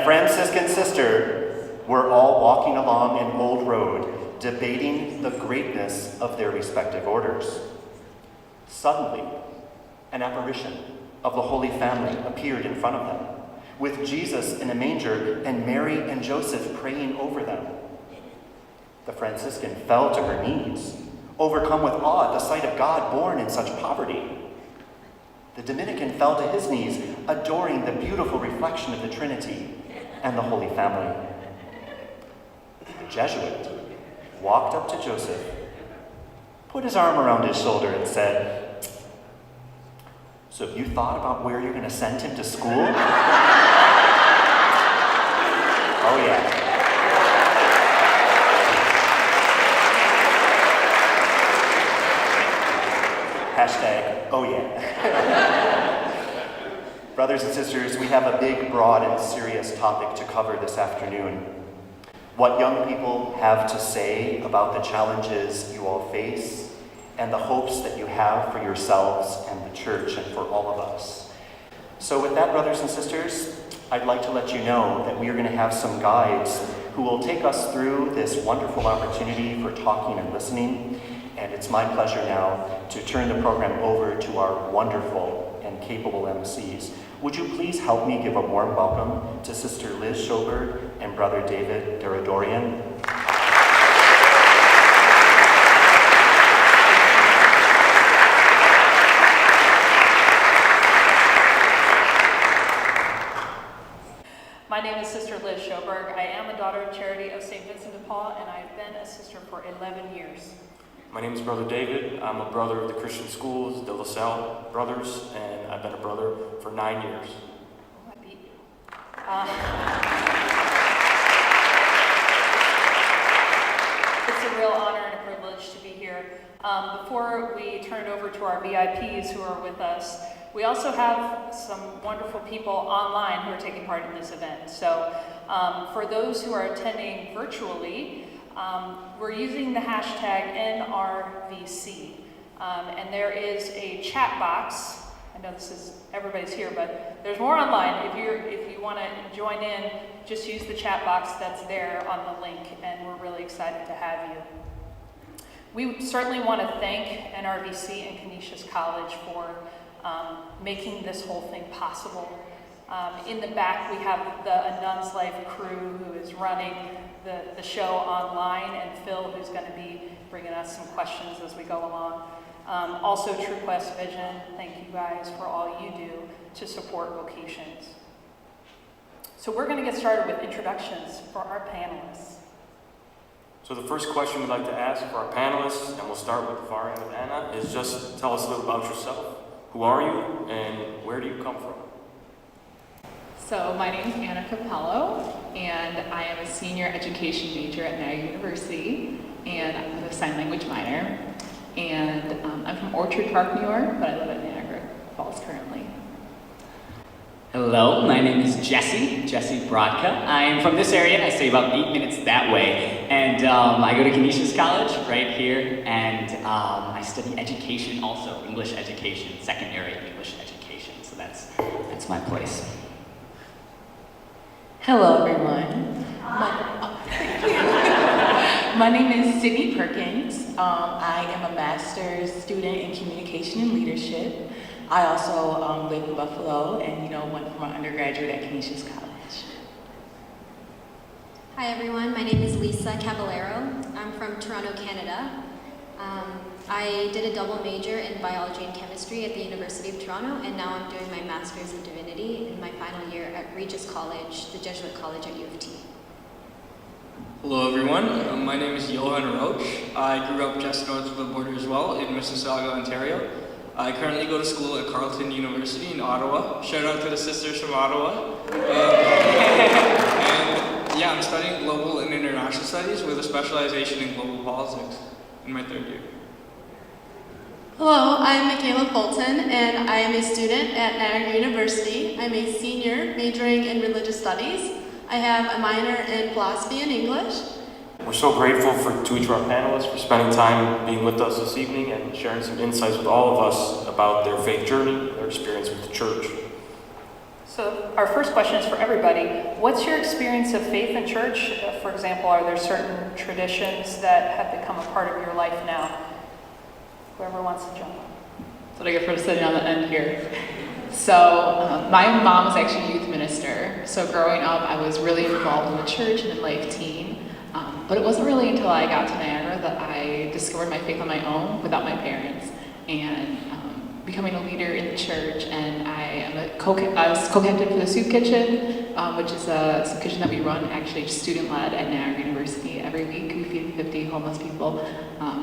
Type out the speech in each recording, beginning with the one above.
a Franciscan sister were all walking along an old road, debating the greatness of their respective orders. Suddenly, an apparition of the Holy Family appeared in front of them, with Jesus in a manger and Mary and Joseph praying over them. The Franciscan fell to her knees, overcome with awe at the sight of God born in such poverty. The Dominican fell to his knees, adoring the beautiful reflection of the Trinity and the Holy Family. The Jesuit walked up to Joseph, put his arm around his shoulder and said, "So have you thought about where you're going to send him to school?" Oh yeah. Hashtag, oh yeah. Brothers and sisters, we have a big, broad, and serious topic to cover this afternoon. What young people have to say about the challenges you all face and the hopes that you have for yourselves and the church and for all of us. So with that, brothers and sisters, I'd like to let you know that we are going to have some guides who will take us through this wonderful opportunity for talking and listening. And it's my pleasure now to turn the program over to our wonderful and capable MCs. Would you please help me give a warm welcome to Sister Liz Schoberg and Brother David Deradorian. My name is Sister Liz Schoberg. I am a daughter of Charity of St. Vincent de Paul, and I've been a sister for 11 years. My name is Brother David. I'm a brother of the Christian schools, the LaSalle Brothers, and I've been a brother for 9 years. Oh, I beat you. It's a real honor and a privilege to be here. Before we turn it over to our VIPs who are with us, we also have some wonderful people online who are taking part in this event. So for those who are attending virtually, we're using the hashtag NRVC. And there is a chat box. I know this is everybody's here, but there's more online. If you want to join in, just use the chat box that's there on the link, and we're really excited to have you. We certainly want to thank NRVC and Canisius College for making this whole thing possible. In the back, we have the A Nun's Life crew who is running the show online, and Phil, who's going to be bringing us some questions as we go along. Also, True Quest Vision, thank you guys for all you do to support Vocations. So we're going to get started with introductions for our panelists. So the first question we'd like to ask for our panelists, and we'll start with the far end of Anna, is just tell us a little about yourself. Who are you, and where do you come from? So my name is Anna Capello, and I am a senior education major at NRVC University, and I'm a sign language minor. And I'm from Orchard Park, New York, but I live in Niagara Falls currently. Hello, my name is Jesse Brodka. I am from this area, and I stay about 8 minutes that way. And I go to Canisius College right here, and I study education also, English education, secondary English education. So that's my place. Hello, everyone. My name is Sydney Perkins. I am a master's student in communication and leadership. I also live in Buffalo and, went for my undergraduate at Canisius College. Hi, everyone. My name is Lisa Caballero. I'm from Toronto, Canada. I did a double major in biology and chemistry at the University of Toronto, and now I'm doing my master's in divinity in my final year at Regis College, the Jesuit College at U of T. Hello everyone, my name is Johan Roach. I grew up just north of the border as well in Mississauga, Ontario. I currently go to school at Carleton University in Ottawa. Shout out to the sisters from Ottawa. I'm studying global and international studies with a specialization in global politics in my third year. Hello, I'm Michaela Fulton, and I am a student at NRVC University. I'm a senior majoring in religious studies. I have a minor in philosophy and English. We're so grateful to each of our panelists for spending time being with us this evening and sharing some insights with all of us about their faith journey, their experience with the church. So our first question is for everybody. What's your experience of faith in church? For example, are there certain traditions that have become a part of your life now? Whoever wants to jump on. So I get for sitting on the end here. So my mom was actually a youth minister. So growing up, I was really involved in the church and in life teen. But it wasn't really until I got to Niagara that I discovered my faith on my own without my parents. And becoming a leader in the church, and I was co-captain for the soup kitchen, which is a soup kitchen that we run actually student-led at Niagara University every week. We feed 50 homeless people,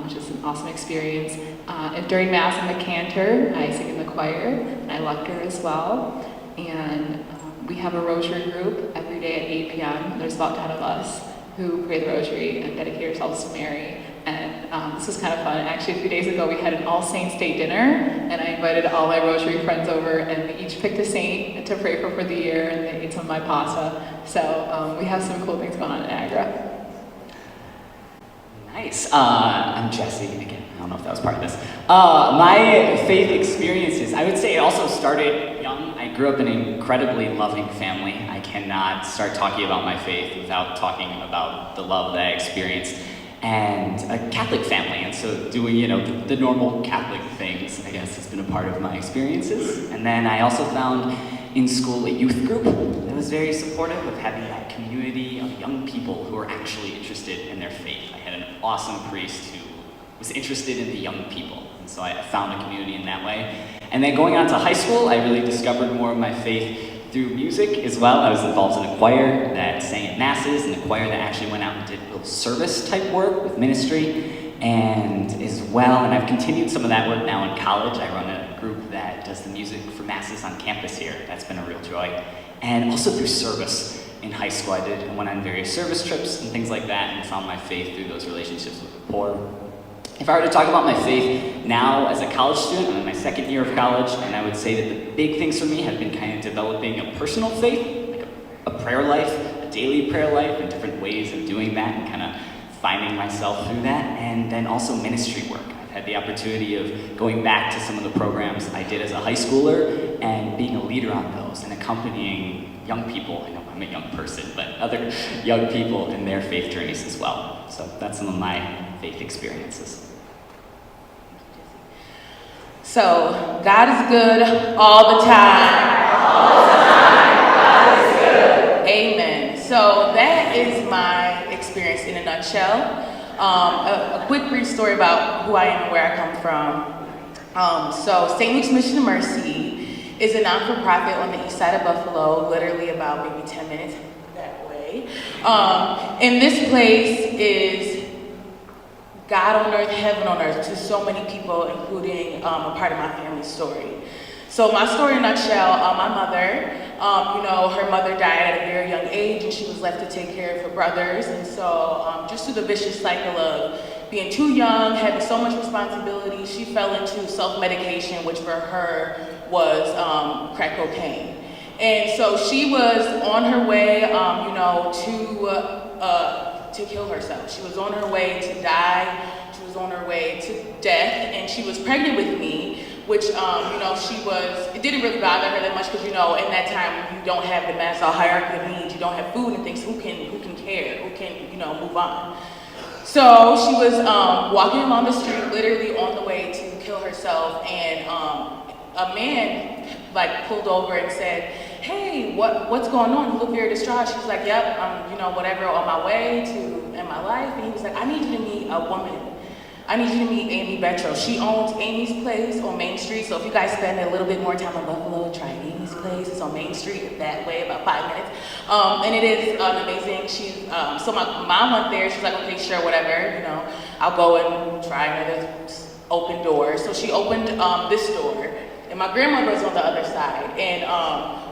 which is an awesome experience. And during Mass, I'm a cantor. I sing in the choir, and I lecture as well. And we have a rosary group every day at 8 p.m. There's about 10 of us who pray the rosary and dedicate ourselves to Mary. And this was kind of fun. Actually, a few days ago, we had an All Saints Day dinner, and I invited all my rosary friends over, and we each picked a saint to pray for the year, and they ate some of my pasta. So we have some cool things going on in Niagara. Nice. I'm Jesse. Again, I don't know if that was part of this. My faith experiences, I would say it also started young. I grew up in an incredibly loving family. I cannot start talking about my faith without talking about the love that I experienced. And a Catholic family, and so doing, the normal Catholic things, I guess, has been a part of my experiences. And then I also found in school a youth group that was very supportive of having that community of young people who are actually interested in their faith. I had an awesome priest who was interested in the young people, and so I found a community in that way. And then going on to high school, I really discovered more of my faith through music as well. I was involved in a choir that sang at masses, and a choir that actually went out and did little service type work with ministry, and as well, and I've continued some of that work now in college. I run a group that does the music for masses on campus here. That's been a real joy. And also through service in high school, I went on various service trips and things like that, and found my faith through those relationships with the poor. If I were to talk about my faith now as a college student, I'm in my second year of college, and I would say that the big things for me have been kind of developing a personal faith, like a prayer life, a daily prayer life, and different ways of doing that, and kind of finding myself through that, and then also ministry work. I've had the opportunity of going back to some of the programs I did as a high schooler, and being a leader on those, and accompanying young people. I know I'm a young person, but other young people in their faith journeys as well. So that's some of my faith experiences. So, God is good all the time. All the time, God is good. Amen. So that is my experience in a nutshell. A quick brief story about who I am and where I come from. So St. Luke's Mission of Mercy is a non-for-profit on the east side of Buffalo, literally about maybe 10 minutes that way. And this place is God on earth, heaven on earth to so many people, including a part of my family's story. So my story in a nutshell, my mother, her mother died at a very young age, and she was left to take care of her brothers. And so just through the vicious cycle of being too young, having so much responsibility, she fell into self-medication, which for her was crack cocaine. And so she was on her way, to kill herself. She was on her way to die. She was on her way to death, and she was pregnant with me, which, it didn't really bother her that much because, in that time, you don't have the Maslow hierarchy of needs, you don't have food and things, who can care, who can, move on. So she was walking along the street, literally on the way to kill herself, and a man, pulled over and said, "Hey, what's going on? You look very distraught." She was like, "Yep, I'm, whatever, on my way to end my life." And he was like, "I need you to meet a woman. I need you to meet Amy Betro. She owns Amy's Place on Main Street. So if you guys spend a little bit more time in Buffalo, try Amy's Place. It's on Main Street that way, about 5 minutes. And it is amazing. So my mom went there. She's like, "Okay, sure, whatever. I'll go and try another open door." So she opened this door. And my grandmother was on the other side. And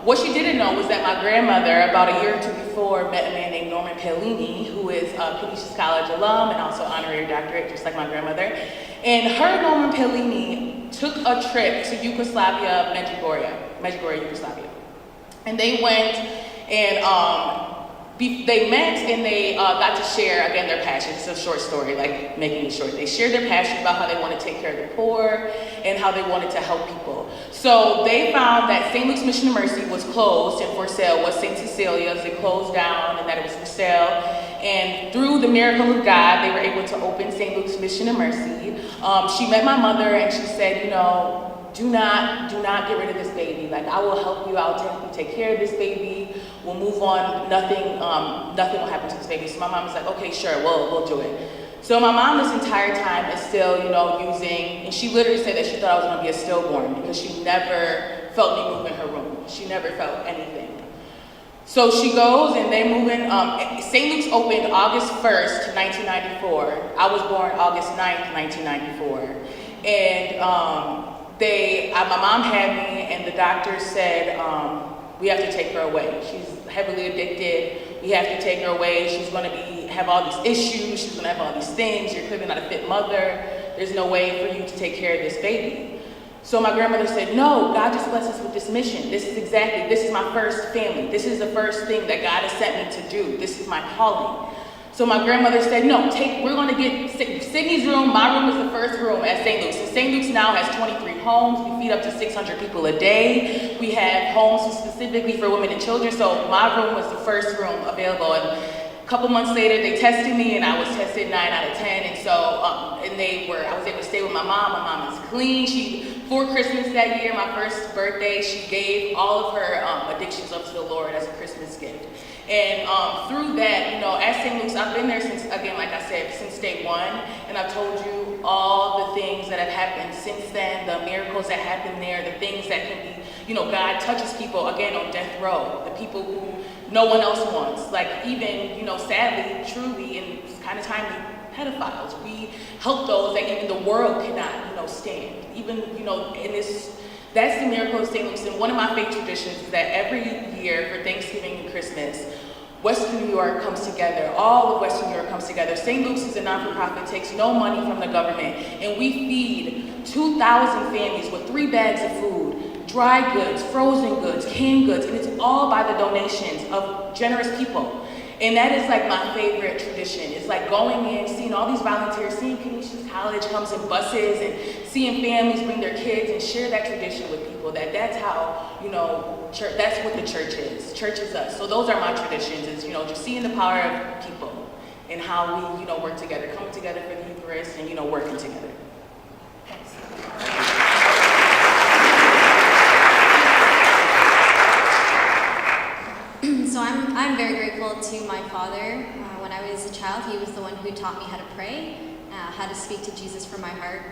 what she didn't know was that my grandmother, about a year or two before, met a man named Norman Pellini, who is a Canisius College alum and also honorary doctorate, just like my grandmother. And her and Norman Pellini took a trip to Medjugorje, Yugoslavia. And they went and they met and they got to share, again, their passion. It's a short story, like making it short. They shared their passion about how they want to take care of the poor and how they wanted to help people. So they found that St. Luke's Mission of Mercy was closed and for sale was St. Cecilia's. It closed down and that it was for sale. And through the miracle of God, they were able to open St. Luke's Mission of Mercy. She met my mother and she said, you know, do not get rid of this baby. Like, I will help you. I'll help you take care of this baby. We'll move on. Nothing will happen to this baby. So my mom was like, okay, sure, we'll do it. So my mom this entire time is still, you know, using, and she literally said that she thought I was gonna be a stillborn because she never felt me move in her room. She never felt anything. So she goes and they move in. St. Luke's opened August 1st, 1994. I was born August 9th, 1994. And my mom had me and the doctor said, we have to take her away. She's heavily addicted. We have to take her away. She's gonna have all these issues. She's gonna have all these things. You're clearly not a fit mother. There's no way for you to take care of this baby. So my grandmother said, no, God just blessed us with this mission. This is my first family. This is the first thing that God has sent me to do. This is my calling. So my grandmother said, no, we're gonna get Sydney's room. My room is the first room at St. Luke's. And St. Luke's now has 23 homes. We feed up to 600 people a day. We have homes specifically for women and children. So my room was the first room available. And a couple months later, they tested me and I was tested 9 out of 10. And so, I was able to stay with my mom. My mom is clean. For Christmas that year, my first birthday, she gave all of her addictions up to the Lord as a Christmas gift. And through that, you know, at St. Luke's, I've been there since, again, like I said, since day one. And I've told you all the things that have happened since then, the miracles that happen there, the things that can be, you know, God touches people, again, on death row, the people who no one else wants. Like even, you know, sadly, truly, and kind of timely, pedophiles. We help those that even the world cannot, you know, stand. Even, you know, that's the miracle of St. Luke's. And one of my faith traditions is that every year for Thanksgiving and Christmas, Western New York comes together. All of Western New York comes together. St. Luke's is a non-for-profit, takes no money from the government, and we feed 2,000 families with 3 bags of food, dry goods, frozen goods, canned goods, and it's all by the donations of generous people. And that is like my favorite tradition. It's like going in, seeing all these volunteers, seeing Canisius College comes in buses and seeing families bring their kids and share that tradition with people. That's how, you know, church, that's what the church is. Church is us. So those are my traditions, is, you know, just seeing the power of people and how we, you know, work together, coming together for the Eucharist and, you know, working together. So I'm very grateful to my father. When I was a child, he was the one who taught me how to pray, how to speak to Jesus from my heart.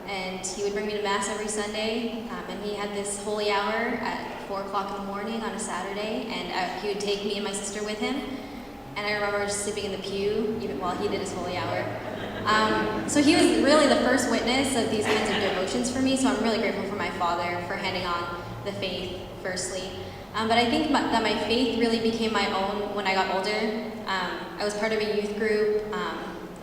And he would bring me to Mass every Sunday, and he had this holy hour at 4 o'clock in the morning on a Saturday, and he would take me and my sister with him. And I remember just sleeping in the pew, even while he did his holy hour. So he was really the first witness of these kinds of devotions for me, so I'm really grateful for my father for handing on the faith, firstly. But I think that my faith really became my own when I got older. I was part of a youth group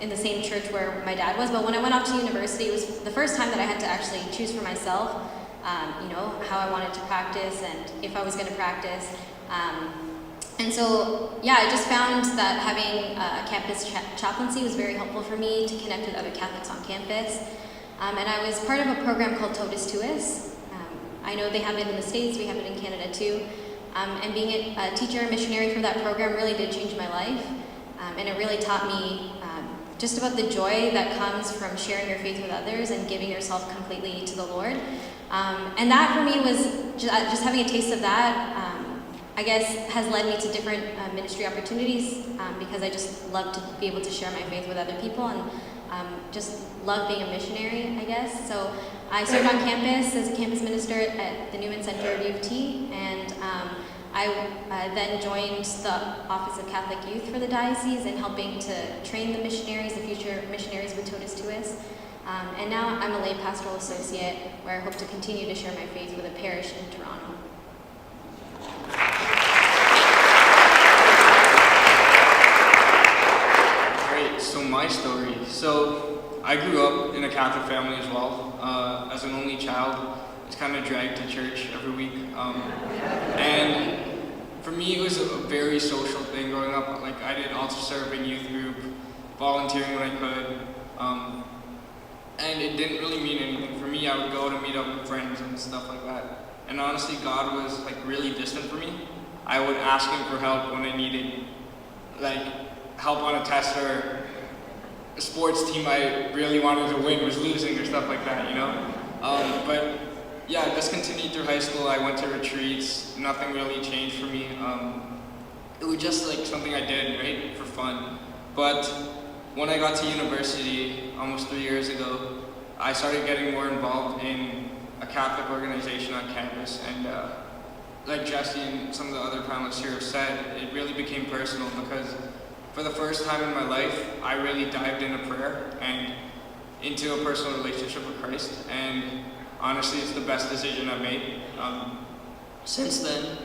in the same church where my dad was, but when I went off to university, it was the first time that I had to actually choose for myself, you know, how I wanted to practice and if I was going to practice. And so, yeah, I just found that having a campus chaplaincy was very helpful for me to connect with other Catholics on campus. And I was part of a program called Totus Tuus. I know they have it in the States, we have it in Canada too. And being a teacher and missionary for that program really did change my life. And it really taught me just about the joy that comes from sharing your faith with others and giving yourself completely to the Lord. And that for me was, just having a taste of that, I guess has led me to different ministry opportunities because I just love to be able to share my faith with other people and just love being a missionary, I guess. So I served on campus as a campus minister at the Newman Center at U of T, and I then joined the Office of Catholic Youth for the diocese and helping to train the missionaries, the future missionaries with Totus Tuus. And now I'm a lay pastoral associate where I hope to continue to share my faith with a parish in Toronto. Great, so my story. So I grew up in a Catholic family as well. As an only child, I was kind of dragged to church every week. And for me, it was a very social thing growing up. Like, I did altar serve in youth group, volunteering when I could, and it didn't really mean anything. For me, I would go to meet up with friends and stuff like that. And honestly, God was like really distant for me. I would ask him for help when I needed, like, help on a test, or a sports team I really wanted to win was losing or stuff like that, you know? But yeah, I just continued through high school. I went to retreats. Nothing really changed for me. It was just like something I did, right, for fun. But when I got to university almost 3 years ago, I started getting more involved in a Catholic organization on campus, and like Jesse and some of the other panelists here have said, it really became personal because for the first time in my life, I really dived into prayer and into a personal relationship with Christ, and honestly, it's the best decision I've made. Since then,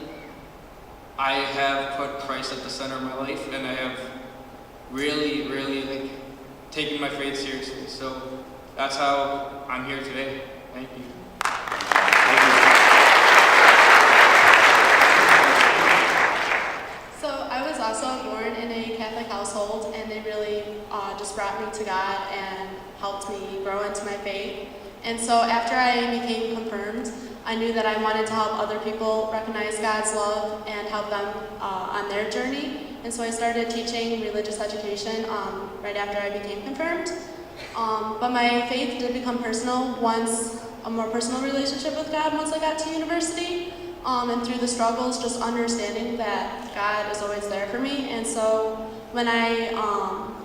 I have put Christ at the center of my life, and I have really, really like taken my faith seriously. So that's how I'm here today. Thank you. So I was also born in a Catholic household, and they really just brought me to God and helped me grow into my faith. And so after I became confirmed, I knew that I wanted to help other people recognize God's love and help them on their journey. And so I started teaching religious education right after I became confirmed. But my faith did become personal once, a more personal relationship with God once I got to university. And through the struggles, just understanding that God is always there for me. And so when I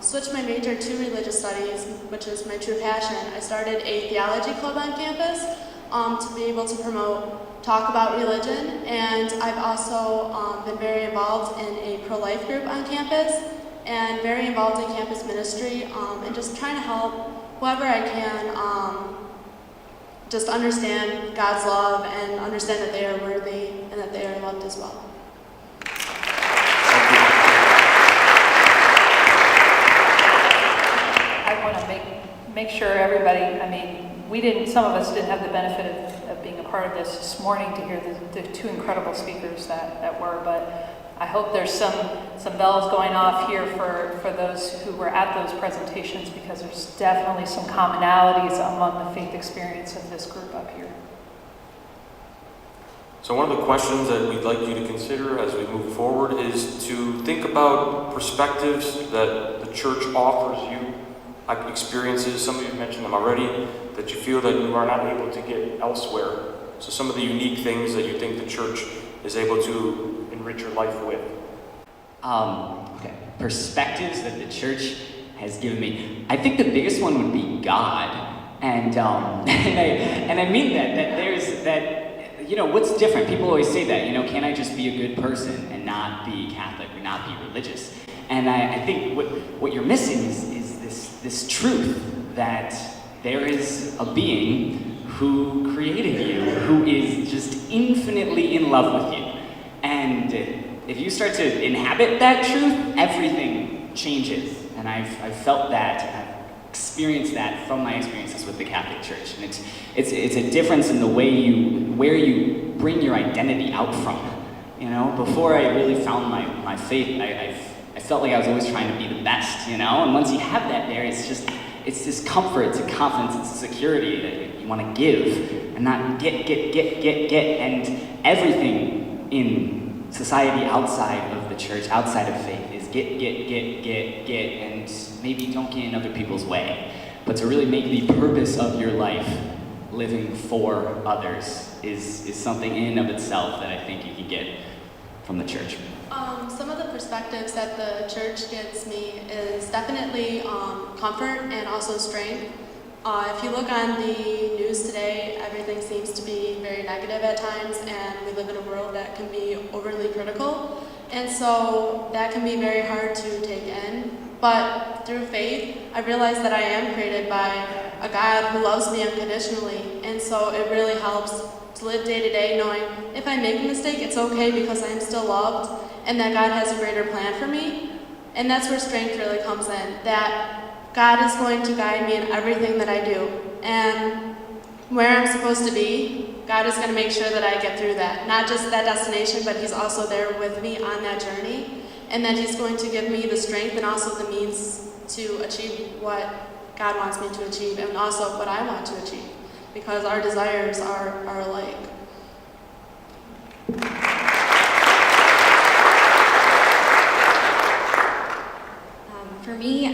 switched my major to religious studies, which is my true passion, I started a theology club on campus to be able to talk about religion. And I've also been very involved in a pro-life group on campus and very involved in campus ministry and just trying to help whoever I can just understand God's love and understand that they are worthy and that they are loved as well. I want to make sure everybody, I mean, some of us didn't have the benefit of being a part of this morning to hear the two incredible speakers that were, but I hope there's some bells going off here for those who were at those presentations, because there's definitely some commonalities among the faith experience of this group up here. So one of the questions that we'd like you to consider as we move forward is to think about perspectives that the church offers you, like experiences, some of you mentioned them already, that you feel that you are not able to get elsewhere. So some of the unique things that you think the church is able to enrich your life with. Okay. Perspectives that the church has given me. I think the biggest one would be God. And I mean that there's that, you know, what's different? People always say that, you know, can I just be a good person and not be Catholic or not be religious? And I think what you're missing is this truth that there is a being who created you, who is just infinitely in love with you. And if you start to inhabit that truth, everything changes. And I've felt that, I've experienced that from my experiences with the Catholic Church. And it's a difference in the way where you bring your identity out from. You know, before I really found my faith, I felt like I was always trying to be the best, you know? And once you have that there, it's this comfort, it's a confidence, it's a security that you want to give and not get. And everything in society outside of the church, outside of faith, is get, and maybe don't get in other people's way. But to really make the purpose of your life living for others is something in and of itself that I think you can get from the church. Some of the perspectives that the church gives me is definitely comfort and also strength. If you look on the news today, everything seems to be very negative at times, and we live in a world that can be overly critical. And so that can be very hard to take in. But through faith, I realize that I am created by a God who loves me unconditionally. And so it really helps to live day to day knowing if I make a mistake, it's okay because I am still loved and that God has a greater plan for me. And that's where strength really comes in, that God is going to guide me in everything that I do. And where I'm supposed to be, God is going to make sure that I get through that. Not just that destination, but He's also there with me on that journey. And that He's going to give me the strength and also the means to achieve what God wants me to achieve and also what I want to achieve. Because our desires are alike. For me,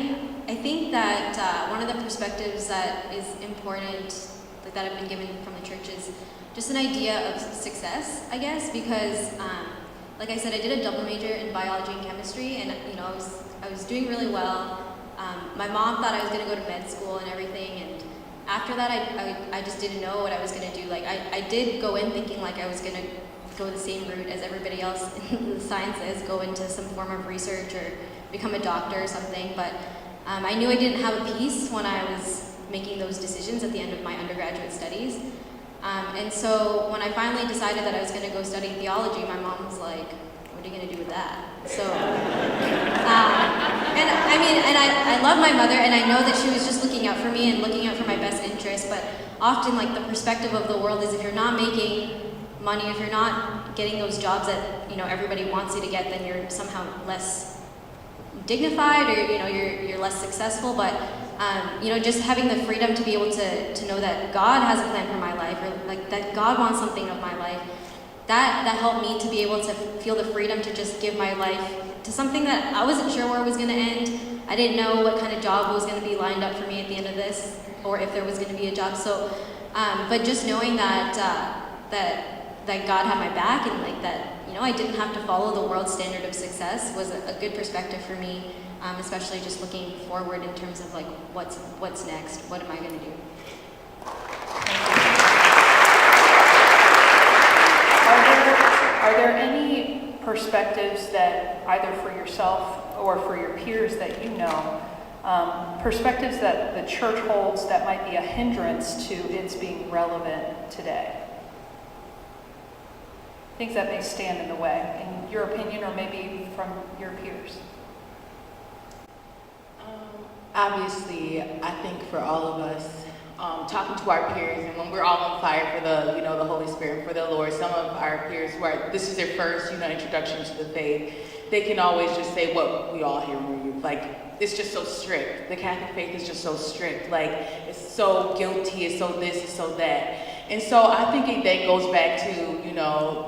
I think that one of the perspectives that is important that I've been given from the church is just an idea of success, I guess, because like I said, I did a double major in biology and chemistry, and I was doing really well. My mom thought I was going to go to med school and everything, and after that, I just didn't know what I was going to do. Like I did go in thinking like I was going to go the same route as everybody else in the sciences, go into some form of research or become a doctor or something, but I knew I didn't have a peace when I was making those decisions at the end of my undergraduate studies. And so when I finally decided that I was going to go study theology, my mom was like, what are you going to do with that? So, and I love my mother, and I know that she was just looking out for me and looking out for my best interest, but often like the perspective of the world is if you're not making money, if you're not getting those jobs that everybody wants you to get, then you're somehow less dignified, or you're less successful. But just having the freedom to be able to know that God has a plan for my life, or like that God wants something of my life, that helped me to be able to feel the freedom to just give my life to something that I wasn't sure where it was going to end. I didn't know what kind of job was going to be lined up for me at the end of this, or if there was going to be a job. So, but just knowing that God had my back, and like that, I didn't have to follow the world standard of success was a good perspective for me, especially just looking forward in terms of like what's next, what am I going to do? Are there any perspectives that either for yourself or for your peers that perspectives that the church holds that might be a hindrance to its being relevant today? Things that may stand in the way, in your opinion, or maybe from your peers? Obviously, I think for all of us, talking to our peers, and when we're all on fire for the Holy Spirit, for the Lord, some of our peers this is their first, introduction to the faith, they can always just say what we all hear when we like, it's just so strict. The Catholic faith is just so strict. Like, it's so guilty, it's so this, it's so that. And so I think that goes back to,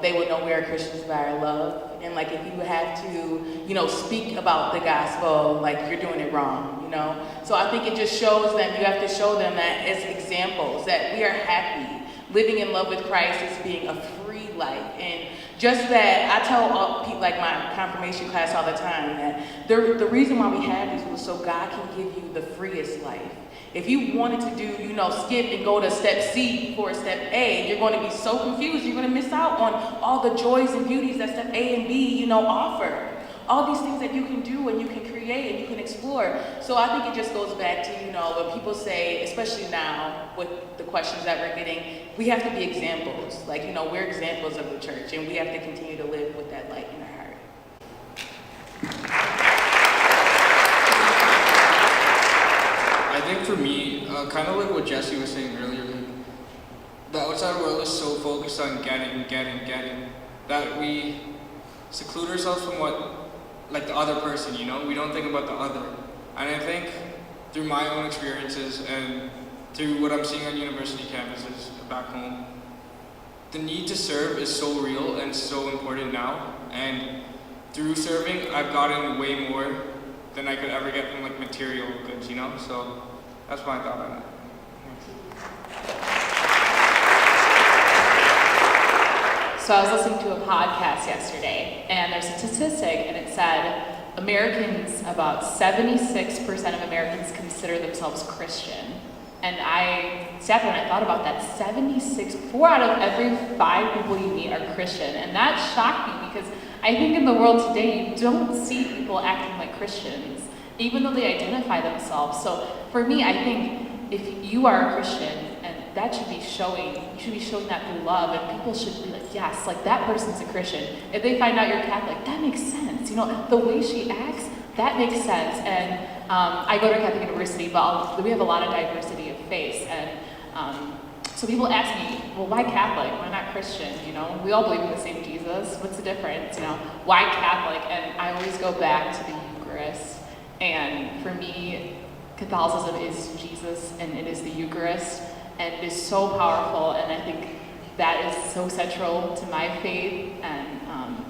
they would know we are Christians by our love. And like, if you have to, speak about the gospel, like you're doing it wrong, So I think it just shows them, you have to show them that as examples, that we are happy. Living in love with Christ is being a free life. And just that, I tell all people, like my confirmation class all the time, that the reason why we have these was so God can give you the freest life. If you wanted to do, skip and go to step C before step A, you're going to be so confused. You're going to miss out on all the joys and beauties that step A and B, offer. All these things that you can do and you can create and you can explore. So I think it just goes back to, when people say, especially now with the questions that we're getting, we have to be examples. Like, we're examples of the church, and we have to continue to live with that light in our heart. I think for me, kind of like what Jesse was saying earlier, the outside world is so focused on getting, that we seclude ourselves from the other person, we don't think about the other. And I think through my own experiences and through what I'm seeing on university campuses back home, the need to serve is so real and so important now. And through serving, I've gotten way more than I could ever get from material goods, So that's my thought on it. So I was listening to a podcast yesterday, and there's a statistic, and it said about 76% of Americans consider themselves Christian. And I sat there and I thought about that. 4 out of every 5 people you meet are Christian. And that shocked me, because I think in the world today, you don't see people acting like Christians, even though they identify themselves. So for me, I think if you are a Christian, and that should be showing, you should be showing that through love, and people should be like, yes, like that person's a Christian. If they find out you're Catholic, that makes sense. The way she acts, that makes sense. And I go to Catholic University, but we have a lot of diversity of faiths. And So people ask me, well, why Catholic? Why not Christian? You know, we all believe in the same Jesus. What's the difference? You know, why Catholic? And I always go back to the Eucharist. And for me, Catholicism is Jesus and it is the Eucharist. And it is so powerful. And I think that is so central to my faith. And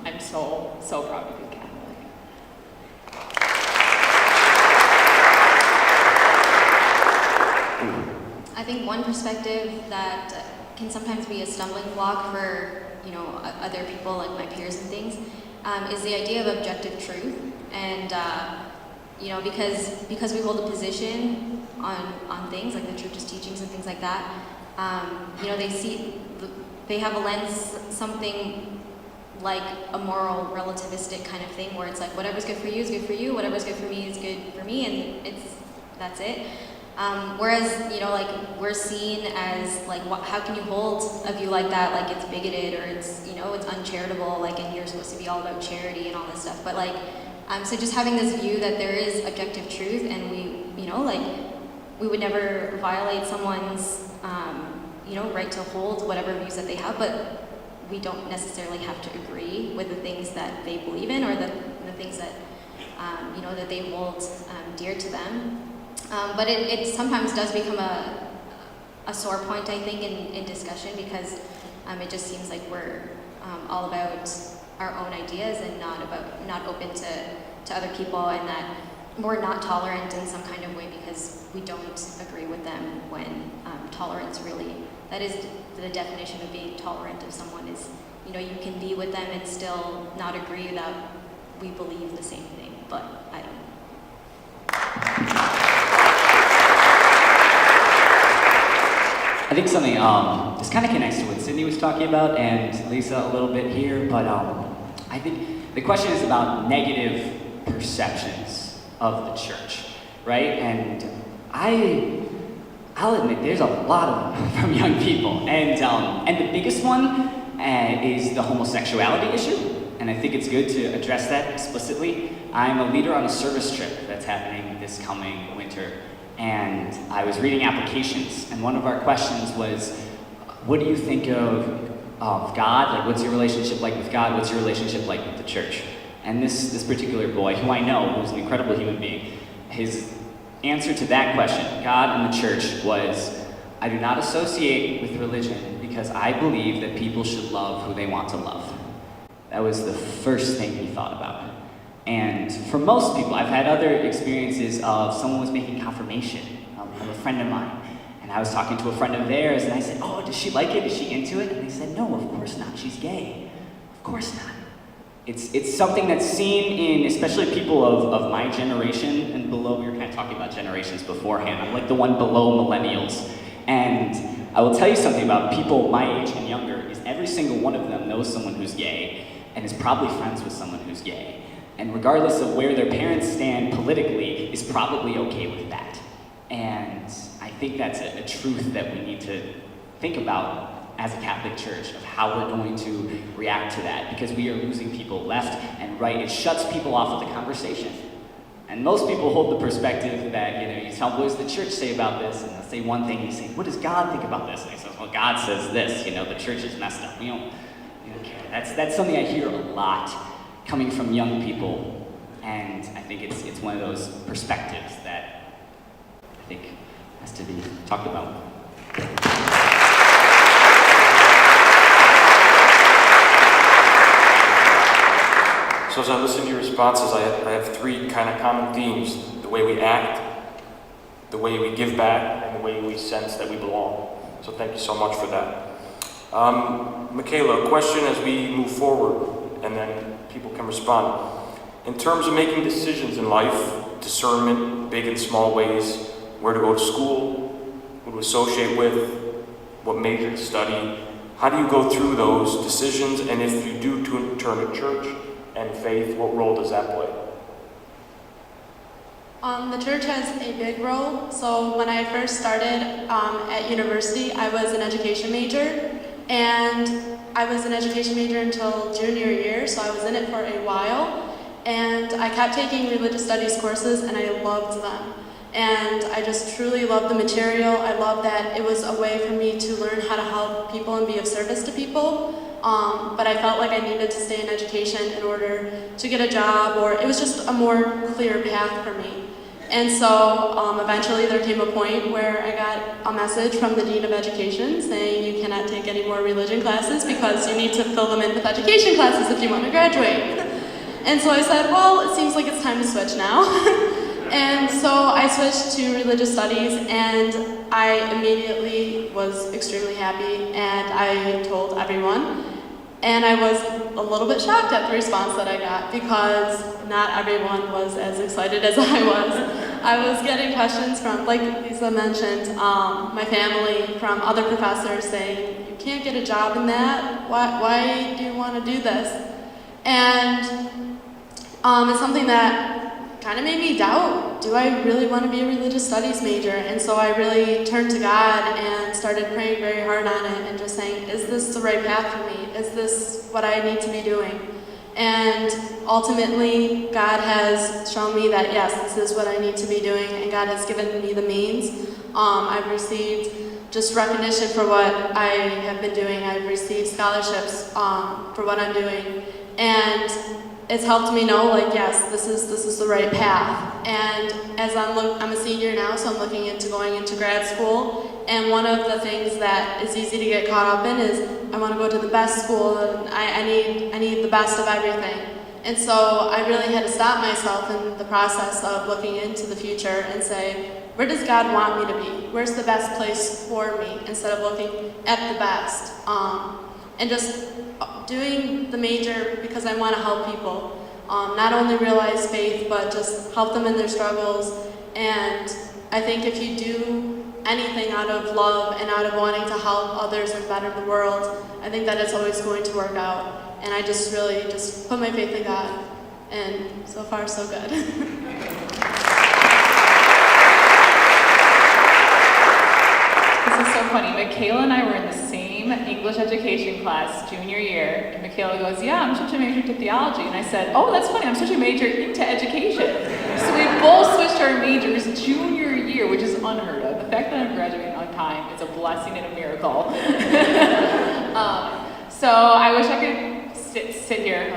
I'm so, so proud to be Catholic. I think one perspective that can sometimes be a stumbling block for, you know, other people like my peers and things, is the idea of objective truth. And, you know, because we hold a position on things like the church's teachings and things like that, you know, they have a lens, something like a moral relativistic kind of thing where it's like whatever's good for you is good for you, whatever's good for me is good for me, and that's it. Whereas, you know, like we're seen as like, how can you hold a view like that? Like it's bigoted or it's, you know, it's uncharitable, like, and you're supposed to be all about charity and all this stuff. But like, so just having this view that there is objective truth and we, you know, like we would never violate someone's, you know, right to hold whatever views that they have, but we don't necessarily have to agree with the things that they believe in or the things that, you know, that they hold dear to them. But it sometimes does become a sore point, I think, in discussion because it just seems like we're all about our own ideas and not open to other people, and that we're not tolerant in some kind of way because we don't agree with them when tolerance really, that is the definition of being tolerant of someone is, you know, you can be with them and still not agree that we believe the same thing, but I don't know. I think something, this kind of connects to what Sydney was talking about and Lisa a little bit here, but I think the question is about negative perceptions of the church, right? And I'll admit there's a lot of them from young people, and the biggest one is the homosexuality issue, and I think it's good to address that explicitly. I'm a leader on a service trip that's happening this coming winter, and I was reading applications, and one of our questions was, what do you think of God? Like, what's your relationship like with God? What's your relationship like with the church? And this particular boy, who I know, who's an incredible human being, his answer to that question, God and the church, was, I do not associate with religion because I believe that people should love who they want to love. That was the first thing he thought about. And for most people, I've had other experiences of someone was making confirmation of a friend of mine. And I was talking to a friend of theirs, and I said, oh, does she like it? Is she into it? And they said, no, of course not. She's gay. Of course not. It's something that's seen in, especially people of my generation and below. We were kind of talking about generations beforehand. I'm like the one below millennials. And I will tell you something about people my age and younger, is every single one of them knows someone who's gay and is probably friends with someone who's gay. And regardless of where their parents stand politically, is probably okay with that. And I think that's a truth that we need to think about as a Catholic Church, of how we're going to react to that, because we are losing people left and right. It shuts people off of the conversation. And most people hold the perspective that, you know, you tell, what does the church say about this? And they'll say one thing, and you say, what does God think about this? And they say, well, God says this, you know, the church is messed up. We don't care. That's something I hear a lot coming from young people, and I think it's one of those perspectives that I think has to be talked about. So as I listen to your responses, I have three kind of common themes: the way we act, the way we give back, and the way we sense that we belong. So thank you so much for that. Michaela, a question as we move forward, and then people can respond. In terms of making decisions in life, discernment, big and small ways, where to go to school, who to associate with, what major to study, how do you go through those decisions? And if you do turn to church and faith, what role does that play? The church has a big role. So when I first started at university, I was an education major, and I was an education major until junior year, so I was in it for a while, and I kept taking religious studies courses, and I loved them. And I just truly love the material. I love that it was a way for me to learn how to help people and be of service to people. But I felt like I needed to stay in education in order to get a job, or it was just a more clear path for me. And so eventually there came a point where I got a message from the Dean of Education saying you cannot take any more religion classes because you need to fill them in with education classes if you want to graduate. And so I said, well, it seems like it's time to switch now. And so I switched to religious studies, and I immediately was extremely happy, and I told everyone. And I was a little bit shocked at the response that I got, because not everyone was as excited as I was. I was getting questions from, like Lisa mentioned, my family, from other professors saying, you can't get a job in that, why do you want to do this? And it's something that kind of made me doubt, do I really want to be a religious studies major? And so I really turned to God and started praying very hard on it and just saying, is this the right path for me? Is this what I need to be doing? And ultimately, God has shown me that yes, this is what I need to be doing, and God has given me the means. I've received just recognition for what I have been doing. I've received scholarships for what I'm doing. And it's helped me know, like, yes, this is the right path. And as I'm a senior now, so I'm looking into going into grad school. And one of the things that is easy to get caught up in is I want to go to the best school, and I need the best of everything. And so I really had to stop myself in the process of looking into the future and say, where does God want me to be? Where's the best place for me? Instead of looking at the best. And just doing the major because I want to help people. Not only realize faith, but just help them in their struggles. And I think if you do anything out of love and out of wanting to help others and better the world, I think that it's always going to work out. And I just really just put my faith in God. And so far, so good. This is so funny. Michaela and I were in the same English education class junior year. And Michaela goes, yeah, I'm switching major to theology. And I said, oh, that's funny, I'm switching major into education. So we both switched our majors junior year, which is unheard of. The fact that I'm graduating on time is a blessing and a miracle. So I wish I could sit here,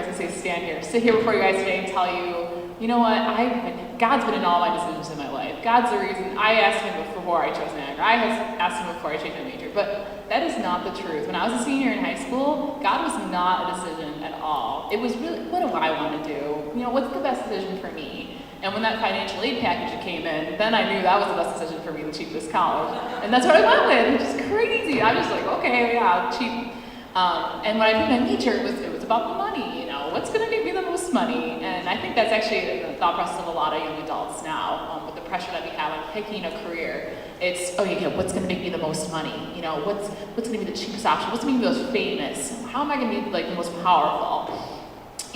sit here before you guys today and tell you, you know what, God's been in all my decisions in my life. God's the reason. I asked him before I chose Niagara. I asked him before I changed my major. But that is not the truth. When I was a senior in high school, God was not a decision at all. It was really, what do I want to do? You know, what's the best decision for me? And when that financial aid package came in, then I knew that was the best decision for me, the cheapest college. And that's what I went with, which is crazy. I was just like, okay, yeah, cheap. And when I picked my major, it was about the money, you know, what's going to get me the most money? And I think that's actually the thought process of a lot of young adults now, with the pressure that we have on picking a career. It's, oh yeah, what's going to make me the most money? You know, what's going to be the cheapest option? What's going to be the most famous? How am I going to be like the most powerful?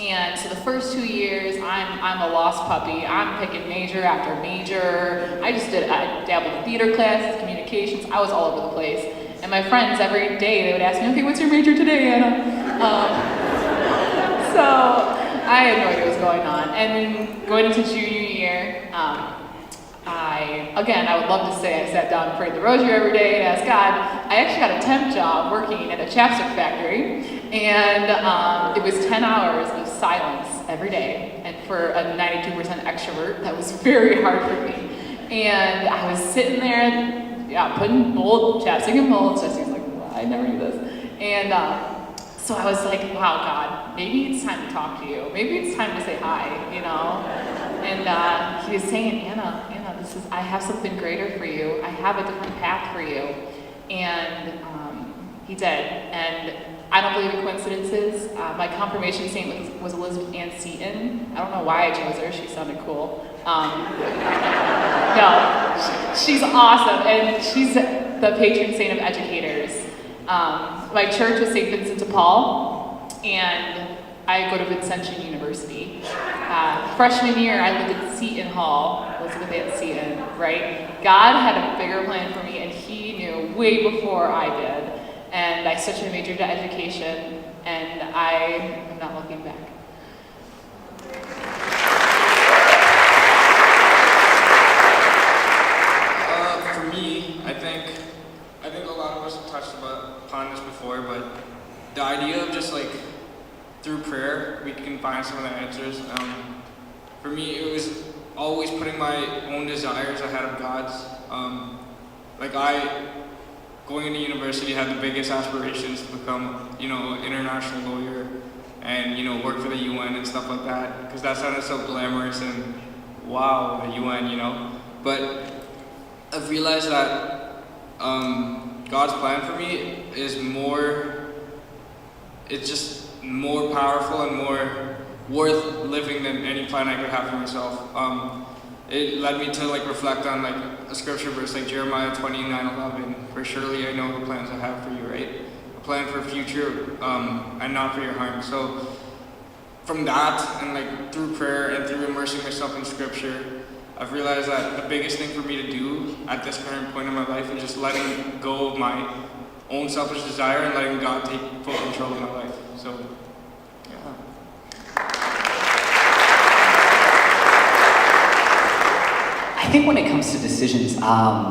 And so the first 2 years, I'm a lost puppy. I'm picking major after major. I dabbled in theater classes, communications. I was all over the place. And my friends, every day, they would ask me, okay, what's your major today, Anna? So I had no idea what was going on. And then going into junior year, I would love to say I sat down and prayed the rosary every day and asked God. I actually got a temp job working at a chapstick factory, and it was 10 hours of silence every day. And for a 92% extrovert, that was very hard for me. And I was sitting there, putting chapstick in molds. Jesse's like, well, I never do this. And so I was like, wow, God, maybe it's time to talk to you. Maybe it's time to say hi, you know? And he was saying, Anna, I have something greater for you. I have a different path for you. And he did. And I don't believe in coincidences. My confirmation saint was Elizabeth Ann Seton. I don't know why I chose her. She sounded cool. No, she's awesome, and she's the patron saint of educators. My church was St. Vincent de Paul, and I go to Vincentian University. Freshman year, I lived at Seton Hall, Elizabeth Ann Seton, right? God had a bigger plan for me, and he knew way before I did. And I switched my major to education, and I am not looking back. through prayer, we can find some of the answers. For me, it was always putting my own desires ahead of God's. Going into university, had the biggest aspirations to become, an international lawyer and, work for the UN and stuff like that, because that sounded so glamorous and wow, the UN, But I've realized that God's plan for me is it's just more powerful and more worth living than any plan I could have for myself. It led me to reflect on a scripture verse like Jeremiah 29:11, for surely I know the plans I have for you, right? A plan for future and not for your harm. So from that and through prayer and through immersing myself in scripture, I've realized that the biggest thing for me to do at this current point in my life is just letting go of my own selfish desire and letting God take full control of my life. So, yeah. I think when it comes to decisions, I've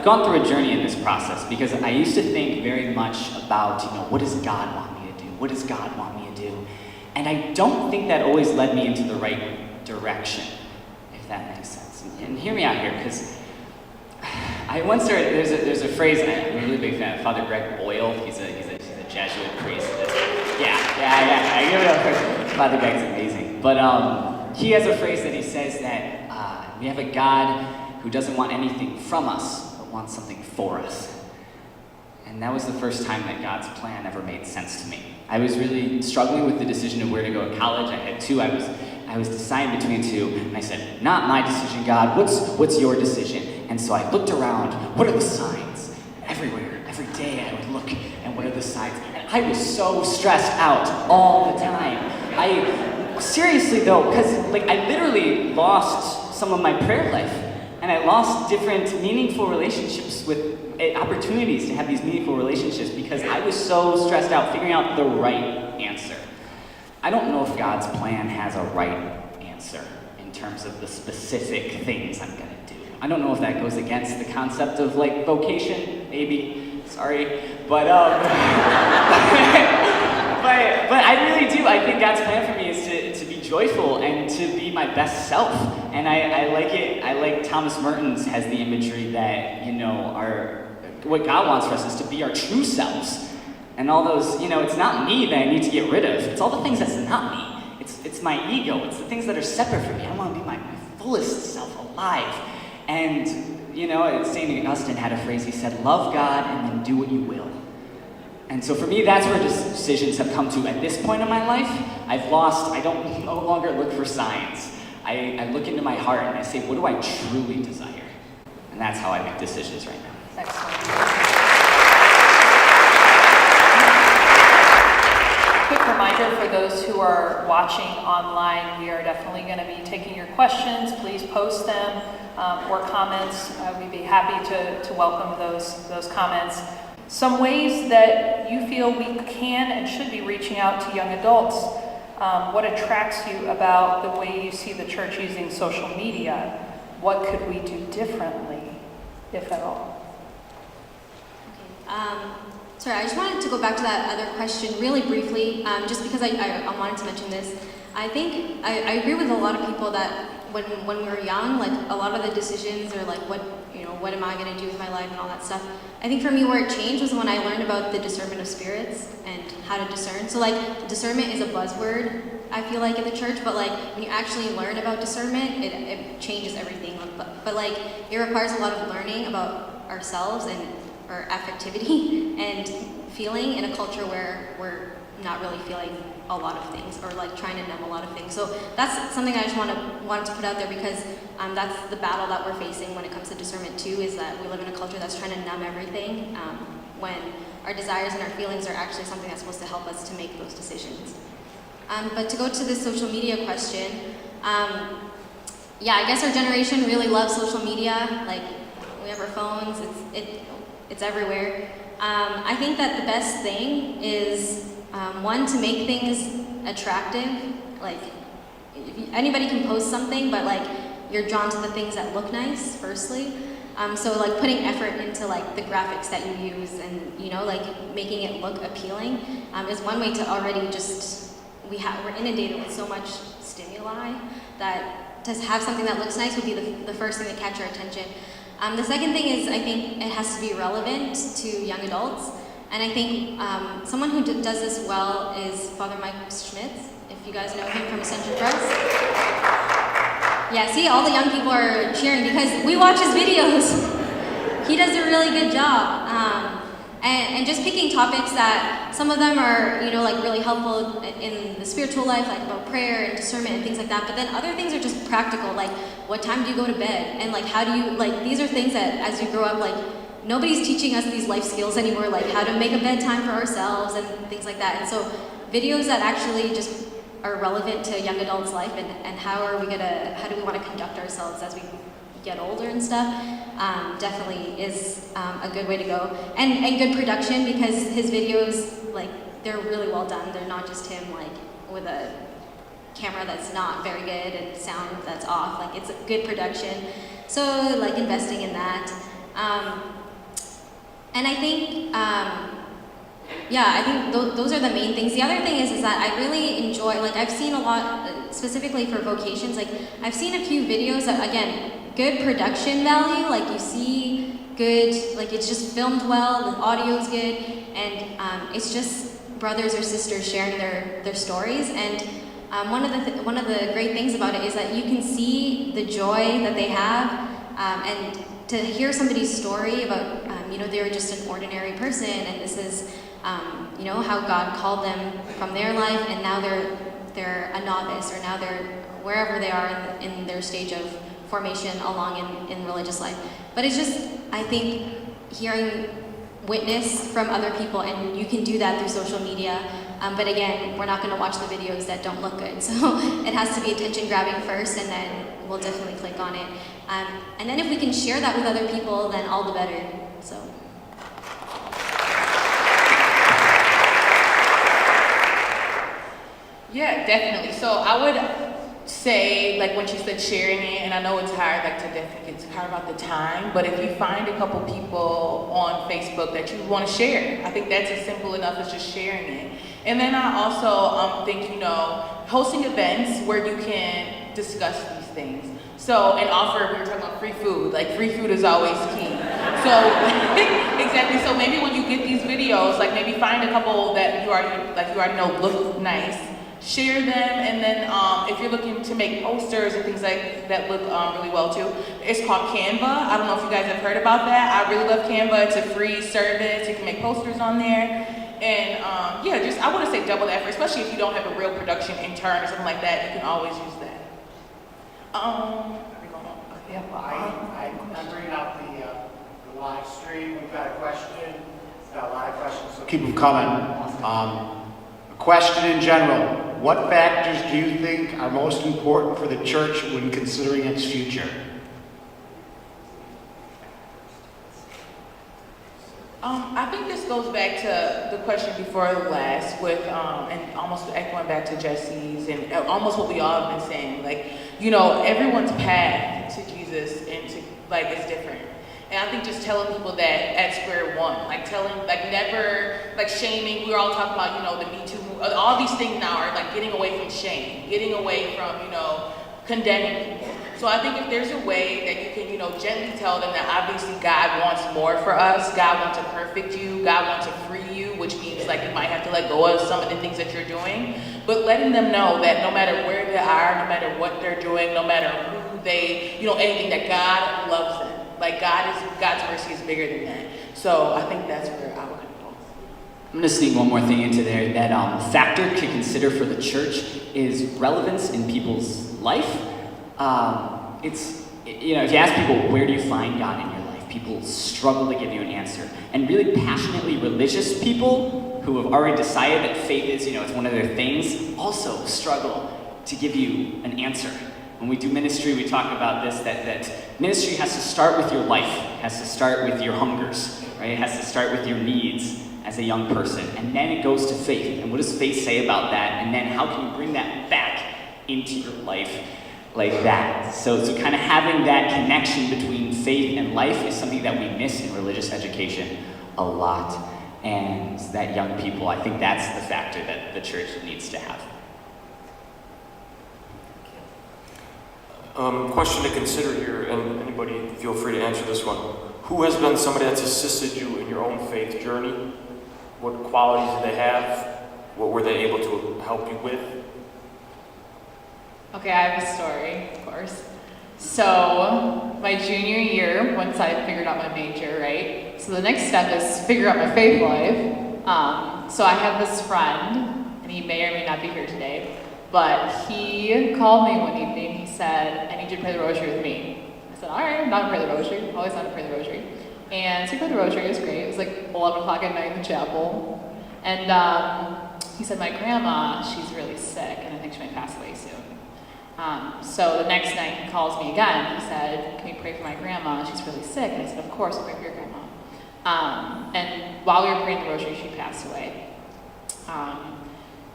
gone through a journey in this process because I used to think very much about, what does God want me to do? What does God want me to do? And I don't think that always led me into the right direction, if that makes sense. And hear me out here, because I once heard, there's a phrase, I'm a really big fan of Father Greg Boyle. He's a Jesuit priest. Yeah, I give it up for Father Greg's amazing. But he has a phrase that he says that we have a God who doesn't want anything from us, but wants something for us. And that was the first time that God's plan ever made sense to me. I was really struggling with the decision of where to go to college. I had two. I was deciding between two, and I said, not my decision, God. What's your decision? And so I looked around. What are the signs? Everywhere, every day I would look, and what are the signs? And I was so stressed out all the time. Seriously though, because I literally lost some of my prayer life, and I lost different meaningful relationships with opportunities to have these meaningful relationships because I was so stressed out figuring out the right answer. I don't know if God's plan has a right answer in terms of the specific things I'm going to do. I don't know if that goes against the concept of vocation, maybe, sorry, but but I really do. I think God's plan for me is to be joyful and to be my best self. And I like it. I like Thomas Merton's has the imagery that, what God wants for us is to be our true selves. And all those, it's not me that I need to get rid of. It's all the things that's not me. It's my ego. It's the things that are separate from me. I want to be my fullest self alive. And, St. Augustine had a phrase. He said, love God and then do what you will. And so for me, that's where decisions have come to. At this point in my life, I don't no longer look for signs. I look into my heart and I say, what do I truly desire? And that's how I make decisions right now. Excellent. Quick reminder for those who are watching online, we are definitely going to be taking your questions. Please post them or comments. We'd be happy to welcome those comments. Some ways that you feel we can and should be reaching out to young adults. What attracts you about the way you see the church using social media? What could we do differently, if at all? Okay. Sorry, I just wanted to go back to that other question really briefly, just because I wanted to mention this. I think I agree with a lot of people that when we were young, a lot of the decisions or what am I going to do with my life and all that stuff. I think for me where it changed was when I learned about the discernment of spirits and how to discern. So discernment is a buzzword, I feel in the church, but when you actually learn about discernment, it changes everything. But it requires a lot of learning about ourselves and our affectivity and feeling in a culture where we're not really feeling a lot of things or trying to numb a lot of things. So that's something I just wanted to put out there because that's the battle that we're facing when it comes to discernment too, is that we live in a culture that's trying to numb everything when our desires and our feelings are actually something that's supposed to help us to make those decisions. But to go to the social media question, I guess our generation really loves social media. We have our phones, it's everywhere. I think that the best thing is one, to make things attractive. Anybody can post something, but you're drawn to the things that look nice, firstly. So like putting effort into like the graphics that you use and, you know, like making it look appealing is one way to already just, we're inundated with so much stimuli that to have something that looks nice would be the first thing to catch our attention. The second thing is I think it has to be relevant to young adults. And I think someone who does this well is Father Mike Schmitz, if you guys know him from Ascension Press. Yeah, see, all the young people are cheering because we watch his videos. He does a really good job. And just picking topics that some of them are, you know, like really helpful in the spiritual life, like about prayer and discernment and things like that. But then other things are just practical, like what time do you go to bed? And like how do you, like these are things that as you grow up, like nobody's teaching us these life skills anymore, like how to make a bedtime for ourselves and things like that. And so videos that actually just are relevant to a young adult's life and how do we want to conduct ourselves as we get older and stuff, definitely is a good way to go. And good production, because his videos, like, they're really well done. They're not just him, like, with a camera that's not very good and sound that's off. Like, it's a good production. So, like, investing in that. And I think, I think those are the main things. The other thing is that I really enjoy, like I've seen a lot, specifically for vocations, like I've seen a few videos that, again, good production value, like you see good, like it's just filmed well, the audio's good, and it's just brothers or sisters sharing their stories. And one of the great things about it is that you can see the joy that they have, and to hear somebody's story about, they were just an ordinary person, and this is, how God called them from their life, and now they're a novice, or now they're wherever they are in their stage of formation along in religious life. But it's just, I think, hearing witness from other people, and you can do that through social media. But again, we're not going to watch the videos that don't look good. So it has to be attention grabbing first, and then we'll definitely click on it. And then if we can share that with other people, then all the better. So. Yeah, definitely. So I would say, like when she said sharing it, and I know it's hard, like it's hard about the time, but if you find a couple people on Facebook that you want to share, I think that's as simple enough as just sharing it. And then I also think, hosting events where you can discuss these things. So, and offer, we were talking about free food, like free food is always key. So, exactly, so maybe when you get these videos, like maybe find a couple that you already know look nice, share them, and then if you're looking to make posters and things like that look really well too, it's called Canva. I don't know if you guys have heard about that. I really love Canva. It's a free service. You can make posters on there. And I want to say double the effort, especially if you don't have a real production intern or something like that, you can always use that. I'm bringing out the live stream. We've got a question. We've got a lot of questions, so keep them coming. A question in general. What factors do you think are most important for the church when considering its future? I think this goes back to the question before the last with, and almost echoing back to Jesse's and almost what we all have been saying, like, everyone's path to Jesus and to, is different. And I think just telling people that at square one, never, shaming, we were all talking about, the Me Too, all these things now are getting away from shame, getting away from, condemning people. So I think if there's a way that you can, gently tell them that obviously God wants more for us, God wants to perfect you, God wants to free you, which means you might have to let go of some of the things that you're doing, but letting them know that no matter where they are, no matter what they're doing, no matter who they, anything, that God loves them. God's mercy is bigger than that. So I think that's where I would go. I'm going to sneak one more thing into there. That factor to consider for the church is relevance in people's life. If you ask people, where do you find God in your life? People struggle to give you an answer. And really passionately religious people who have already decided that faith is, it's one of their things, also struggle to give you an answer. When we do ministry, we talk about this, that ministry has to start with your life, has to start with your hungers, right? It has to start with your needs as a young person. And then it goes to faith. And what does faith say about that? And then how can you bring that back into your life? like that. So kind of having that connection between faith and life is something that we miss in religious education a lot. And that young people, I think that's the factor that the church needs to have. Question to consider here, and anybody feel free to answer this one. Who has been somebody that's assisted you in your own faith journey? What qualities do they have? What were they able to help you with? Okay, I have a story, of course. So, my junior year, once I figured out my major, right? So the next step is figure out my faith life. So I have this friend, and he may or may not be here today, but he called me one evening. He said, "I need you to pray the rosary with me." I said, "All right, I'm down to pray the rosary. Always down to pray the rosary." And so he prayed the rosary. It was great. It was like 11 o'clock at night in the chapel. And he said, "My grandma, she's really sick, and I think she might pass away soon." So the next night he calls me again. He said, "Can you pray for my grandma? She's really sick." And I said, "Of course, I'll pray for your grandma." And while we were praying the rosary, she passed away.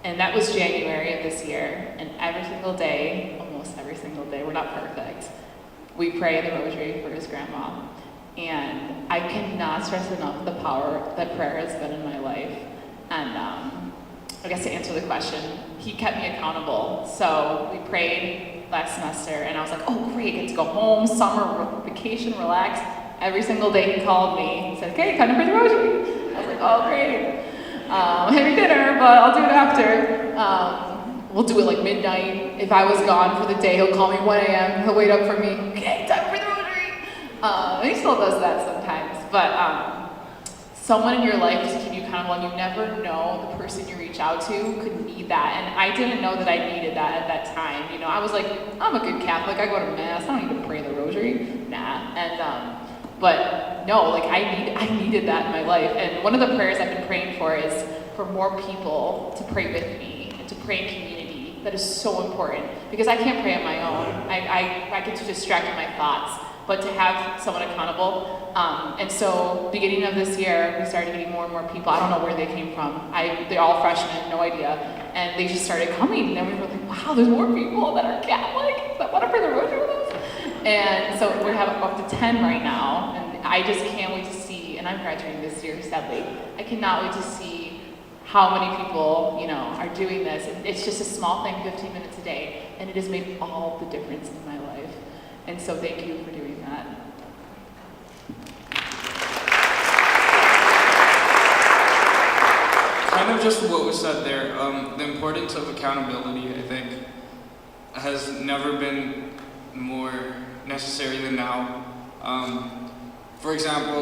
And that was January of this year. And every single day, almost every single day, we're not perfect, we pray the rosary for his grandma. And I cannot stress enough the power that prayer has been in my life. And I guess to answer the question, he kept me accountable. So we prayed last semester, and I was like, "Oh, great, get to go home, summer vacation, relax." Every single day he called me and said, "Okay, come to pray the rosary." I was like, "Oh, great. Having dinner, but I'll do it after." We'll do it like midnight. If I was gone for the day, he'll call me 1 a.m. He'll wait up for me. "Okay, time for the rosary." And he still does that sometimes. But someone in your life to keep you accountable, and you never know the person you reach out to could need that. And I didn't know that I needed that at that time. You know, I was like, I'm a good Catholic. I go to mass. I don't need to pray the rosary. Nah. And but no, like I needed that in my life. And one of the prayers I've been praying for is for more people to pray with me and to pray in community. That is so important because I can't pray on my own. I get too distracted in my thoughts. But to have someone accountable. And so beginning of this year, we started getting more and more people. I don't know where they came from. They're all freshmen, no idea. And they just started coming. And we were like, wow, there's more people that are Catholic that want to pray the rosary with us. And so we have up to 10 right now. And I just can't wait to see, and I'm graduating this year, sadly. I cannot wait to see how many people, you know, are doing this. And it's just a small thing, 15 minutes a day. And it has made all the difference in my life. And so thank you for doing that. Kind of just what was said there, the importance of accountability, I think, has never been more necessary than now. For example,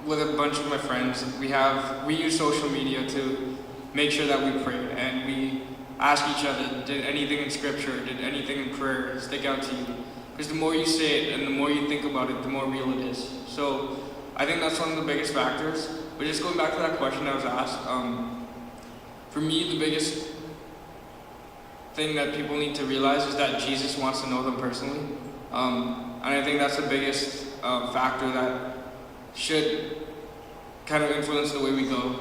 with a bunch of my friends, we use social media to make sure that we pray, and we ask each other, did anything in scripture, did anything in prayer stick out to you? Because the more you say it and the more you think about it, the more real it is. So I think that's one of the biggest factors. But just going back to that question that was asked, for me, the biggest thing that people need to realize is that Jesus wants to know them personally. And I think that's the biggest factor that should kind of influence the way we go.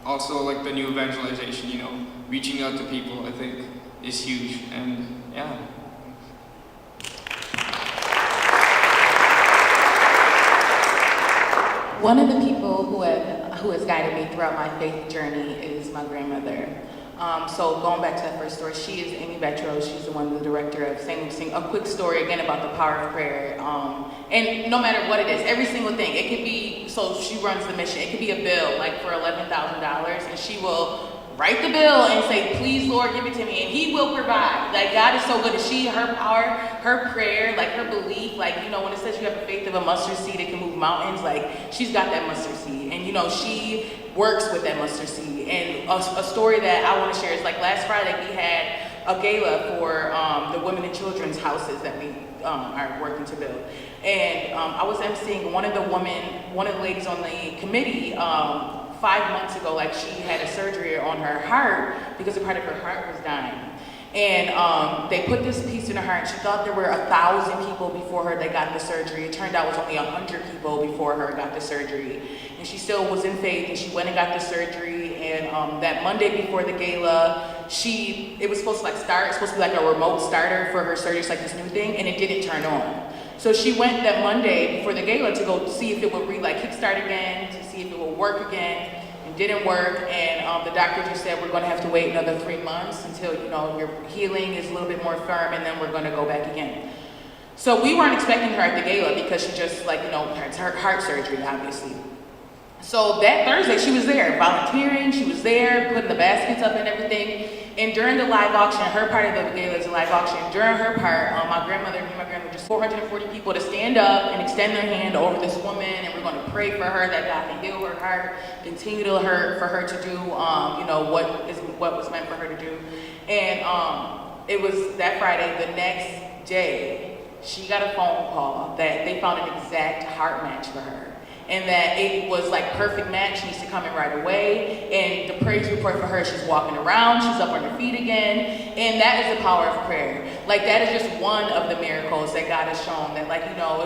Also, like the new evangelization, you know, reaching out to people, I think, is huge. And yeah. One of the people who has guided me throughout my faith journey is my grandmother. So going back to that first story, she is Amy Betros. She's the director of Sing. A quick story again about the power of prayer. And no matter what it is, every single thing. It could be, so she runs the mission. It could be a bill like for $11,000, and she will write the bill and say, "Please, Lord, give it to me," and He will provide. Like, God is so good. And her power, her prayer, like her belief, like, you know, when it says you have the faith of a mustard seed, it can move mountains. Like, she's got that mustard seed, and you know, she works with that mustard seed. And a story that I want to share is like last Friday we had a gala for the women and children's houses that we are working to build. And I was emceeing one of the ladies on the committee. 5 months ago, like she had a surgery on her heart because a part of her heart was dying. And they put this piece in her heart. She thought there were 1,000 people before her that got the surgery. It turned out it was only 100 people before her got the surgery. And she still was in faith, and she went and got the surgery. And that Monday before the gala, it was supposed to like start, it's supposed to be like a remote starter for her surgery, it's like this new thing, and it didn't turn on. So she went that Monday before the gala to go see if it would kickstart again, to see if it would work again. It didn't work, and the doctor just said we're going to have to wait another 3 months until your healing is a little bit more firm, and then we're going to go back again. So we weren't expecting her at the gala because she just had her heart surgery, obviously. So that Thursday she was there volunteering, she was there putting the baskets up and everything. And during the live auction, her part of the gala is a live auction. During her part, my grandmother and my grandmother, just 440 people to stand up and extend their hand over this woman, and we're going to pray for her that God can heal her heart, continue for her to do, what was meant for her to do. And it was that Friday. The next day, she got a phone call that they found an exact heart match for her. And that it was like perfect match, she needs to come in right away. And the praise report for her, she's walking around, she's up on her feet again. And that is the power of prayer. Like that is just one of the miracles that God has shown, that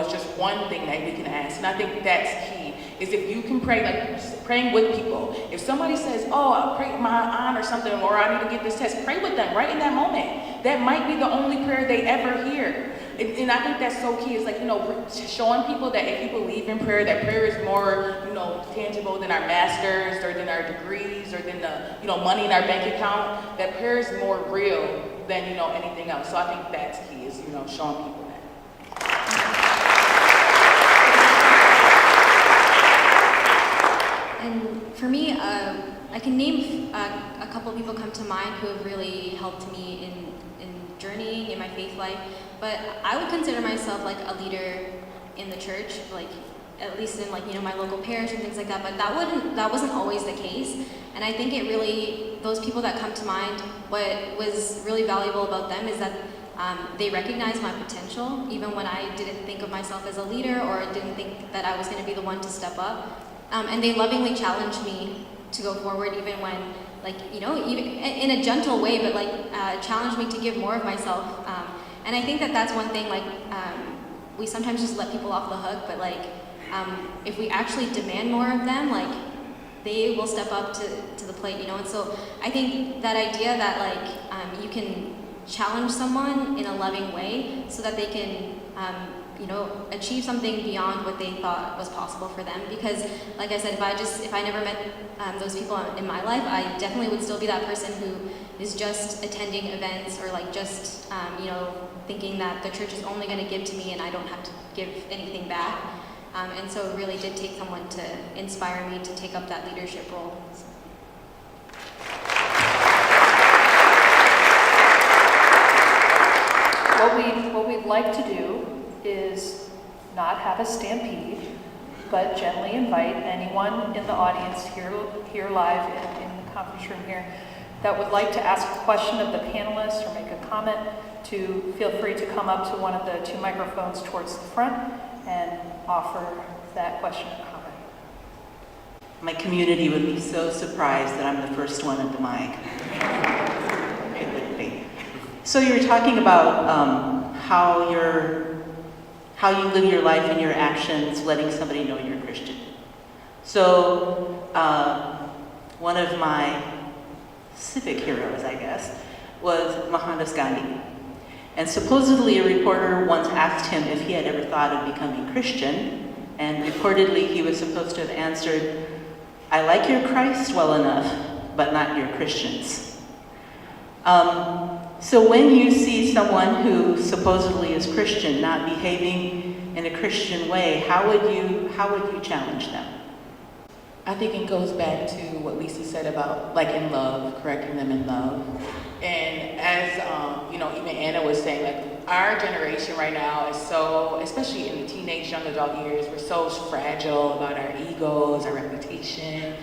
it's just one thing that we can ask. And I think that's key, is if you can pray, praying with people. If somebody says, oh, I'll pray my aunt or something, or I need to get this test, pray with them right in that moment. That might be the only prayer they ever hear. And I think that's so key, is showing people that if you believe in prayer, that prayer is more, tangible than our masters or than our degrees or than the, money in our bank account, that prayer is more real than, anything else. So I think that's key, is, showing people that. And for me, I can name a couple of people come to mind who have really helped me in journeying in my faith life, but I would consider myself like a leader in the church, like at least in my local parish and things like that, but that wasn't always the case. And I think those people that come to mind, what was really valuable about them is that they recognized my potential, even when I didn't think of myself as a leader or didn't think that I was going to be the one to step up. And they lovingly challenged me to go forward, even when, even in a gentle way, but challenged me to give more of myself. And I think that's one thing, we sometimes just let people off the hook, but if we actually demand more of them, they will step up to the plate, And so I think that idea that you can challenge someone in a loving way so that they can achieve something beyond what they thought was possible for them. Because, like I said, if I never met those people in my life, I definitely would still be that person who is just attending events or just, thinking that the church is only going to give to me and I don't have to give anything back. And so it really did take someone to inspire me to take up that leadership role. What we'd like to do is not have a stampede, but gently invite anyone in the audience here live in the conference room here that would like to ask a question of the panelists or make a comment to feel free to come up to one of the two microphones towards the front and offer that question or comment. My community would be so surprised that I'm the first one at the mic. It would be. So you were talking about how you live your life and your actions, letting somebody know you're a Christian. So one of my civic heroes, I guess, was Mohandas Gandhi. And supposedly a reporter once asked him if he had ever thought of becoming Christian, and reportedly he was supposed to have answered, "I like your Christ well enough, but not your Christians." So when you see someone who supposedly is Christian not behaving in a Christian way, how would you challenge them? I think it goes back to what Lisa said about in love, correcting them in love. And as even Anna was saying, our generation right now is so, especially in the teenage, young adult years, we're so fragile about our egos, our reputation.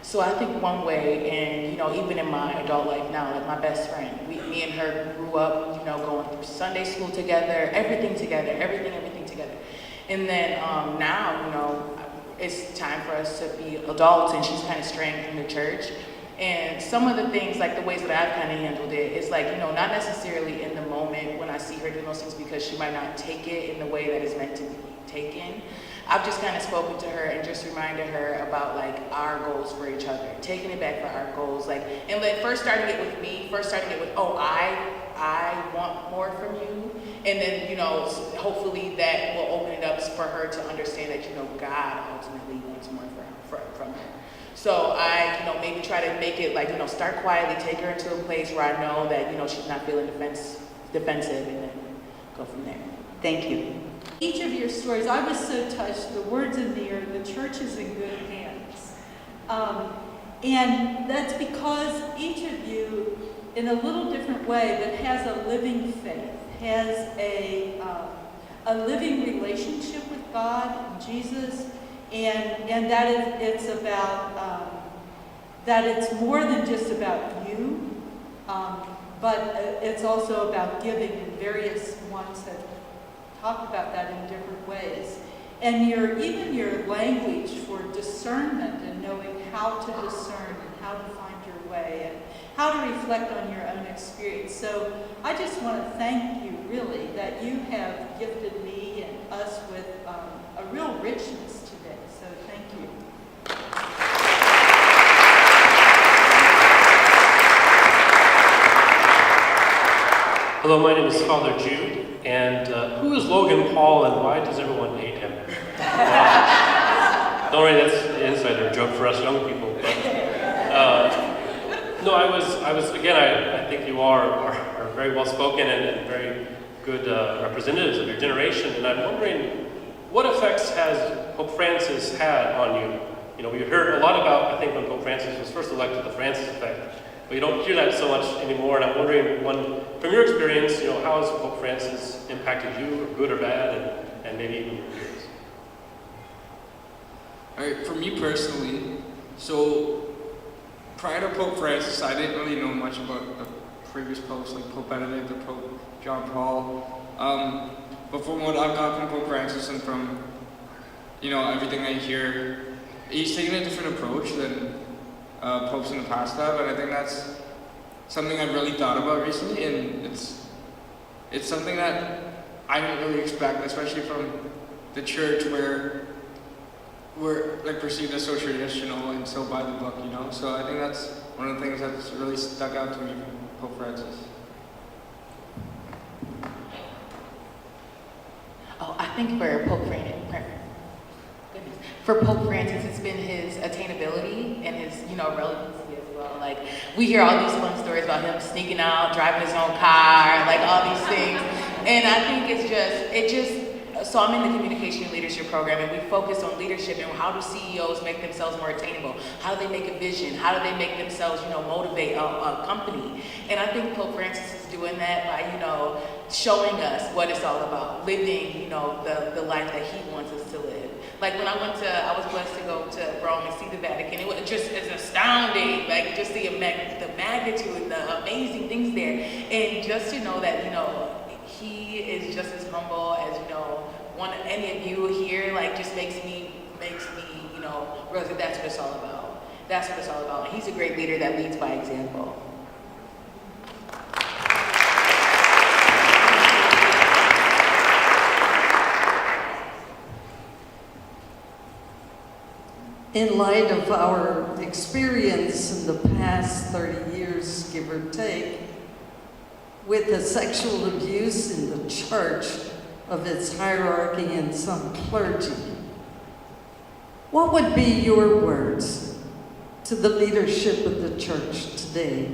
So I think one way, and even in my adult life now, my best friend, me and her grew up, going through Sunday school together, everything together. And then now, it's time for us to be adults, and she's kind of straying from the church. And some of the things, the ways that I've kind of handled it, is not necessarily in the moment moment when I see her doing those things because she might not take it in the way that is meant to be taken. I've just kind of spoken to her and just reminded her about like our goals for each other, taking it back for our goals, like, and first starting it with me, oh, I want more from you, and then, you know, hopefully that will open it up for her to understand that, you know, God ultimately wants more from her. So I, you know, maybe try to make it like, you know, start quietly, take her into a place where I know that, you know, she's not feeling defensive, and then go from there. Thank you. Each of your stories, I was so touched. The words in there, the church is in good hands. And that's because each of you, in a little different way, but has a living faith, has a living relationship with God and Jesus, and that it's about, that it's more than just about you, but it's also about giving, and various ones have talked about that in different ways. And even your language for discernment and knowing how to discern and how to find your way and how to reflect on your own experience. So I just want to thank you, really, that you have gifted me and us with a real richness today. So thank you. Hello, my name is Father Jude. And who is Logan Paul and why does everyone hate him? Don't worry, that's an insider joke for us young people. But, no, I was again, I think you are very well spoken and very good representatives of your generation. And I'm wondering, what effects has Pope Francis had on you? You know, we heard a lot about, I think, when Pope Francis was first elected, the Francis effect. But you don't hear that so much anymore, and I'm wondering, from your experience, you know, how has Pope Francis impacted you, or good or bad, and maybe even your peers? All right, for me personally, so prior to Pope Francis, I didn't really know much about the previous popes, like Pope Benedict or Pope John Paul. But from what I've got from Pope Francis and from, you know, everything I hear, he's taken a different approach than popes in the past have, and I think that's something I've really thought about recently, and it's something that I didn't really expect, especially from the church where we're like perceived as so traditional and so by the book, you know. So I think that's one of the things that's really stuck out to me from Pope Francis. Oh, I think for Pope Francis, it's been his attainability and his, you know, relevancy as well. Like, we hear all these fun stories about him sneaking out, driving his own car, like all these things. And I think so I'm in the Communication and Leadership program, and we focus on leadership and how do CEOs make themselves more attainable? How do they make a vision? How do they make themselves, you know, motivate a company? And I think Pope Francis is doing that by, you know, showing us what it's all about, living, you know, the life that he wants us to live. Like when I was blessed to go to Rome and see the Vatican. It was just as astounding, like just the magnitude, the amazing things there. And just to know that, you know, he is just as humble as, you know, any of you here, like just makes me, you know, realize that that's what it's all about. That's what it's all about. And he's a great leader that leads by example. In light of our experience in the past 30 years, give or take, with the sexual abuse in the church of its hierarchy and some clergy, what would be your words to the leadership of the church today?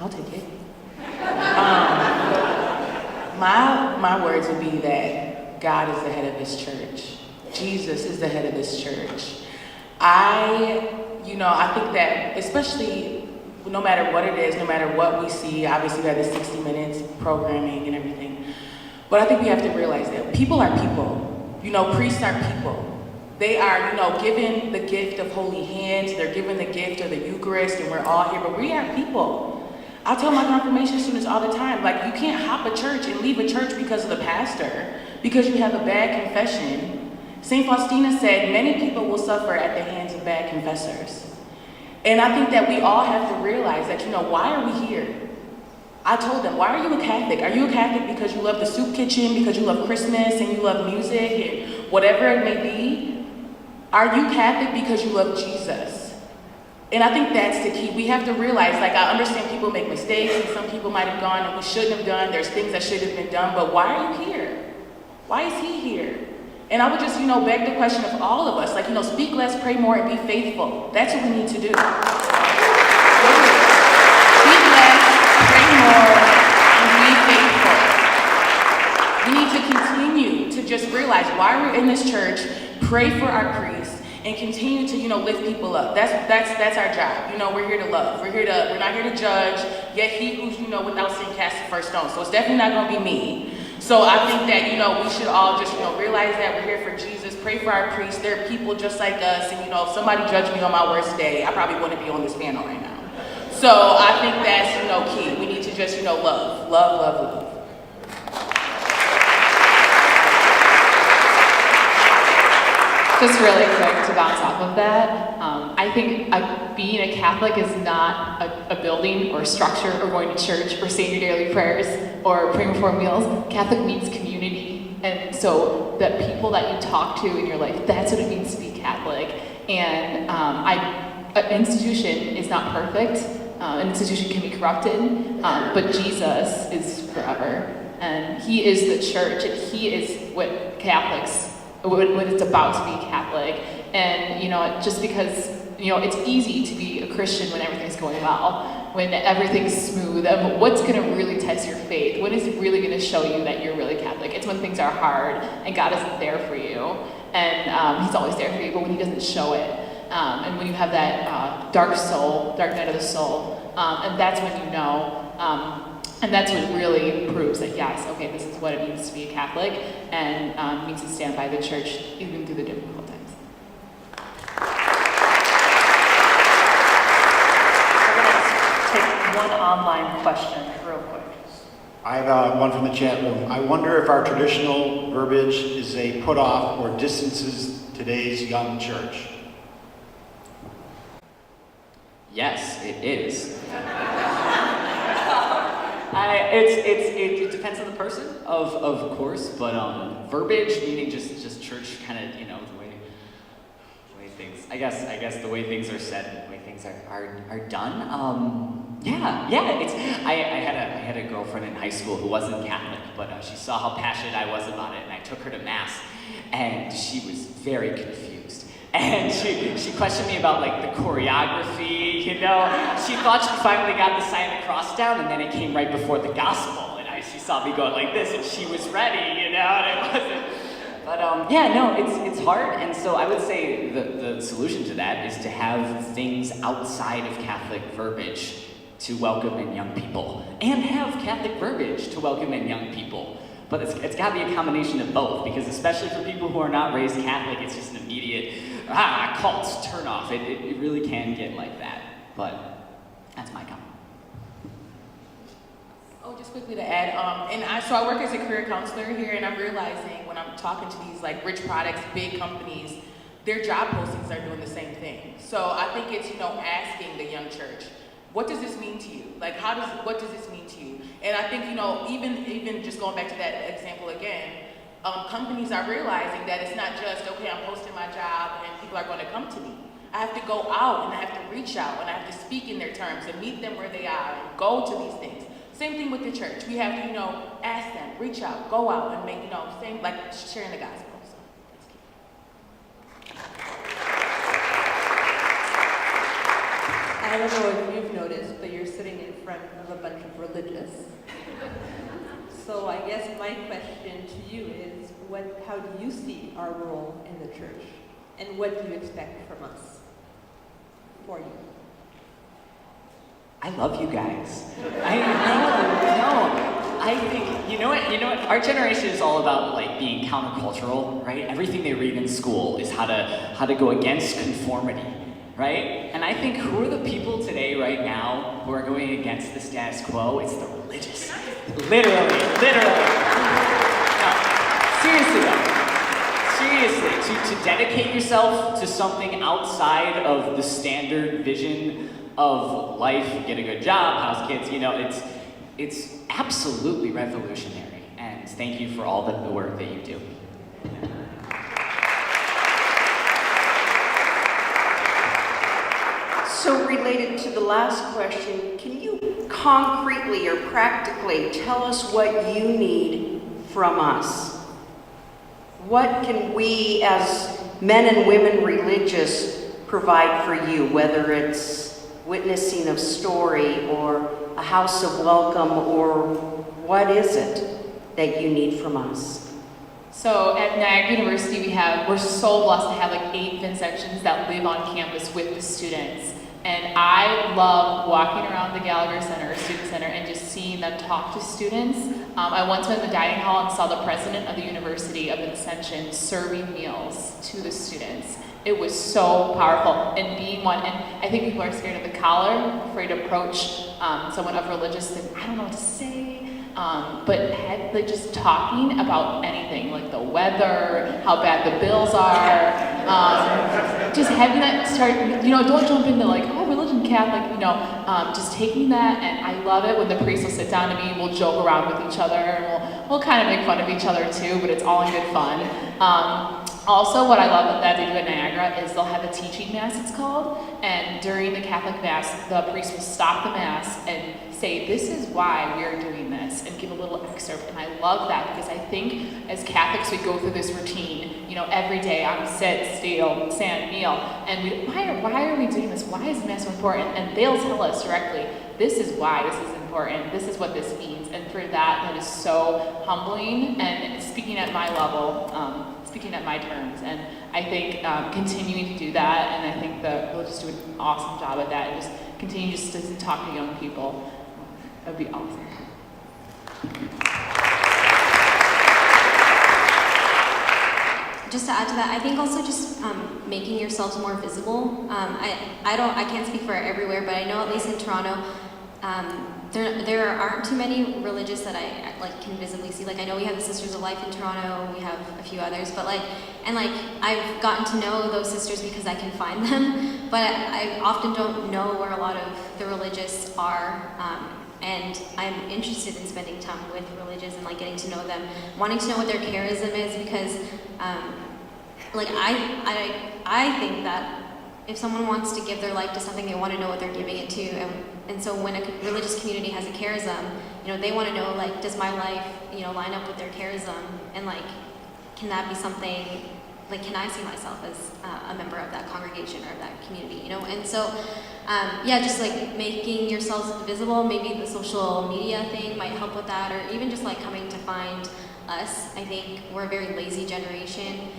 I'll take it. My words would be that God is the head of his church. Jesus is the head of his church. I think that especially no matter what it is, no matter what we see, obviously we have the 60 minutes programming and everything, but I think we have to realize that people are people. You know, priests are people. They are, you know, given the gift of holy hands, they're given the gift of the Eucharist, and we're all here, but we are people. I tell my confirmation students all the time, like, you can't hop a church and leave a church because of the pastor, because you have a bad confession. St. Faustina said, many people will suffer at the hands of bad confessors. And I think that we all have to realize that, why are we here? I told them, why are you a Catholic? Are you a Catholic because you love the soup kitchen, because you love Christmas and you love music and whatever it may be? Are you Catholic because you love Jesus? And I think that's the key. We have to realize, like, I understand people make mistakes and some people might have gone and we shouldn't have done. There's things that should have been done, but why are you here? Why is he here? And I would just, beg the question of all of us, like, speak less, pray more, and be faithful. That's what we need to do. Speak less, pray more, and be faithful. We need to continue to just realize why we're in this church, pray for our priests, and continue to, lift people up. That's our job. We're here to love. We're not here to judge. Yet he who's, without sin cast the first stone. So it's definitely not going to be me. So I think that, we should all just, realize that we're here for Jesus, pray for our priests. They're people just like us. And, if somebody judged me on my worst day, I probably wouldn't be on this panel right now. So I think that's, key. We need to just, love. Just really quick to bounce off of that, I think being a Catholic is not a building or a structure or going to church or saying your daily prayers or praying before meals. Catholic means community. And so the people that you talk to in your life, that's what it means to be Catholic. And an institution is not perfect. An institution can be corrupted, but Jesus is forever. And he is the church, and he is what Catholics, what it's about to be Catholic. And, just because, it's easy to be a Christian when everything's going well, when everything's smooth. And what's going to really test your faith? What is really going to show you that you're really Catholic? It's when things are hard and God isn't there for you. And he's always there for you, but when he doesn't show it. And when you have that dark night of the soul, and that's when you know. And that's what really proves that, yes, okay, this is what it means to be a Catholic, and means to stand by the church even through the difficult times. We're going to take one online question real quick. I have one from the chat room. I wonder if our traditional verbiage is a put-off or distances today's young church. Yes, it is. It depends on the person, of course, but verbiage, meaning just church kind of, the way things, I guess the way things are said, the way things are done. I had a girlfriend in high school who wasn't Catholic, but she saw how passionate I was about it, and I took her to mass, and she was very confused. And she questioned me about the choreography, She thought she finally got the sign of the cross down, and then it came right before the gospel, and she saw me going like this, and she was ready, and it wasn't. But it's hard, and so I would say the solution to that is to have things outside of Catholic verbiage to welcome in young people, and have Catholic verbiage to welcome in young people. But it's got to be a combination of both, because especially for people who are not raised Catholic, it's just an immediate, cults, turn off. It really can get like that, but that's my comment. Oh, just quickly to add, so I work as a career counselor here, and I'm realizing when I'm talking to these rich products, big companies, their job postings are doing the same thing. So I think it's, asking the young church, what does this mean to you? What does this mean to you? And I think, even just going back to that example again, companies are realizing that it's not just, okay, I'm posting my job and people are going to come to me. I have to go out and I have to reach out and I have to speak in their terms and meet them where they are and go to these things. Same thing with the church. We have to, ask them, reach out, go out and make, same like sharing the gospel. So that's key. I don't know if you've noticed, but you're sitting in front of a bunch of religious. So I guess my question to you is, how do you see our role in the church? And what do you expect from us? For you? I love you guys. I think, you know what, our generation is all about being countercultural, right? Everything they read in school is how to go against conformity, right? And I think who are the people today, right now, who are going against the status quo? It's the religious. Literally. No, seriously though. Seriously, to to dedicate yourself to something outside of the standard vision of life, get a good job, house, kids, you know, it's absolutely revolutionary. And thank you for all the work that you do. So related to the last question, can you concretely or practically tell us what you need from us? What can we as men and women religious provide for you, whether it's witnessing of story or a house of welcome, or what is it that you need from us? So at Niagara University, we're so blessed to have like 8 Vincentians that live on campus with the students. And I love walking around the Gallagher Center, Student Center, and just seeing them talk to students. I once went in the dining hall and saw the president of the University of Ascension serving meals to the students. It was so powerful. And being one, and I think people are scared of the collar, afraid to approach someone of religious, and I don't know what to say. But just talking about anything, like the weather, how bad the bills are, just having that start, don't jump into like, oh, religion, Catholic, just taking that, and I love it when the priest will sit down to me, we'll joke around with each other, and we'll kind of make fun of each other too, but it's all in good fun. Also, what I love that they do at Niagara is they'll have a teaching mass, it's called, and during the Catholic mass, the priest will stop the mass and say, this is why we're doing this, and give a little excerpt, and I love that because I think as Catholics we go through this routine, every day I'm sit, steal, stand, kneel, and why are we doing this? Why is Mass so important? And they'll tell us directly, this is why this is important, this is what this means, and for that is so humbling, and speaking at my level, speaking at my terms, and I think continuing to do that, and I think the religious do an awesome job at that, and just continue just to talk to young people. That would be awesome. Just to add to that, I think also just making yourselves more visible. I can't speak for everywhere, but I know at least in Toronto, there aren't too many religious that I can visibly see. Like I know we have the Sisters of Life in Toronto, we have a few others, but I've gotten to know those sisters because I can find them, but I often don't know where a lot of the religious are. And I'm interested in spending time with religious and getting to know them, wanting to know what their charism is, because I think that if someone wants to give their life to something, they want to know what they're giving it to, and so when a religious community has a charism, they want to know does my life line up with their charism, and can that be something, can I see myself as a member of that congregation or of that community, and so just making yourselves visible. Maybe the social media thing might help with that, or even just coming to find us. I think we're a very lazy generation.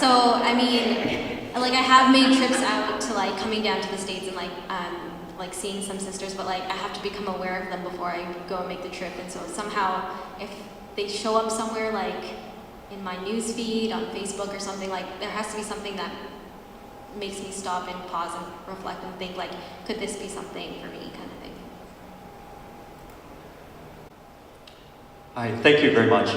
So I mean, I have made trips out to coming down to the States and seeing some sisters, but I have to become aware of them before I go and make the trip. And so somehow, if they show up somewhere in my news feed on Facebook or something, there has to be something that makes me stop and pause and reflect and think could this be something for me, kind of thing. Hi, thank you very much.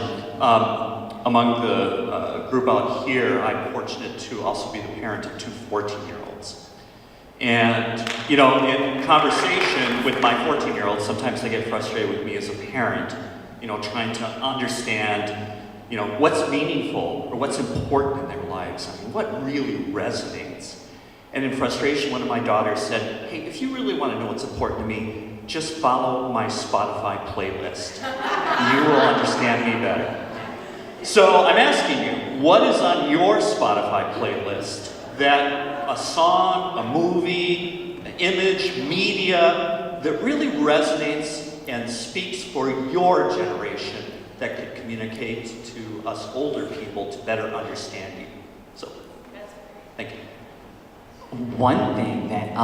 Among the group out here, I'm fortunate to also be the parent of 2 14-year-olds. And, in conversation with my 14-year-olds, sometimes they get frustrated with me as a parent, trying to understand, what's meaningful or what's important in their lives. I mean, what really resonates? And in frustration, one of my daughters said, hey, if you really want to know what's important to me, just follow my Spotify playlist. You will understand me better. So I'm asking you, what is on your Spotify playlist that a song, a movie, an image, media that really resonates and speaks for your generation that could communicate to us older people to better understand you? So, thank you. One thing that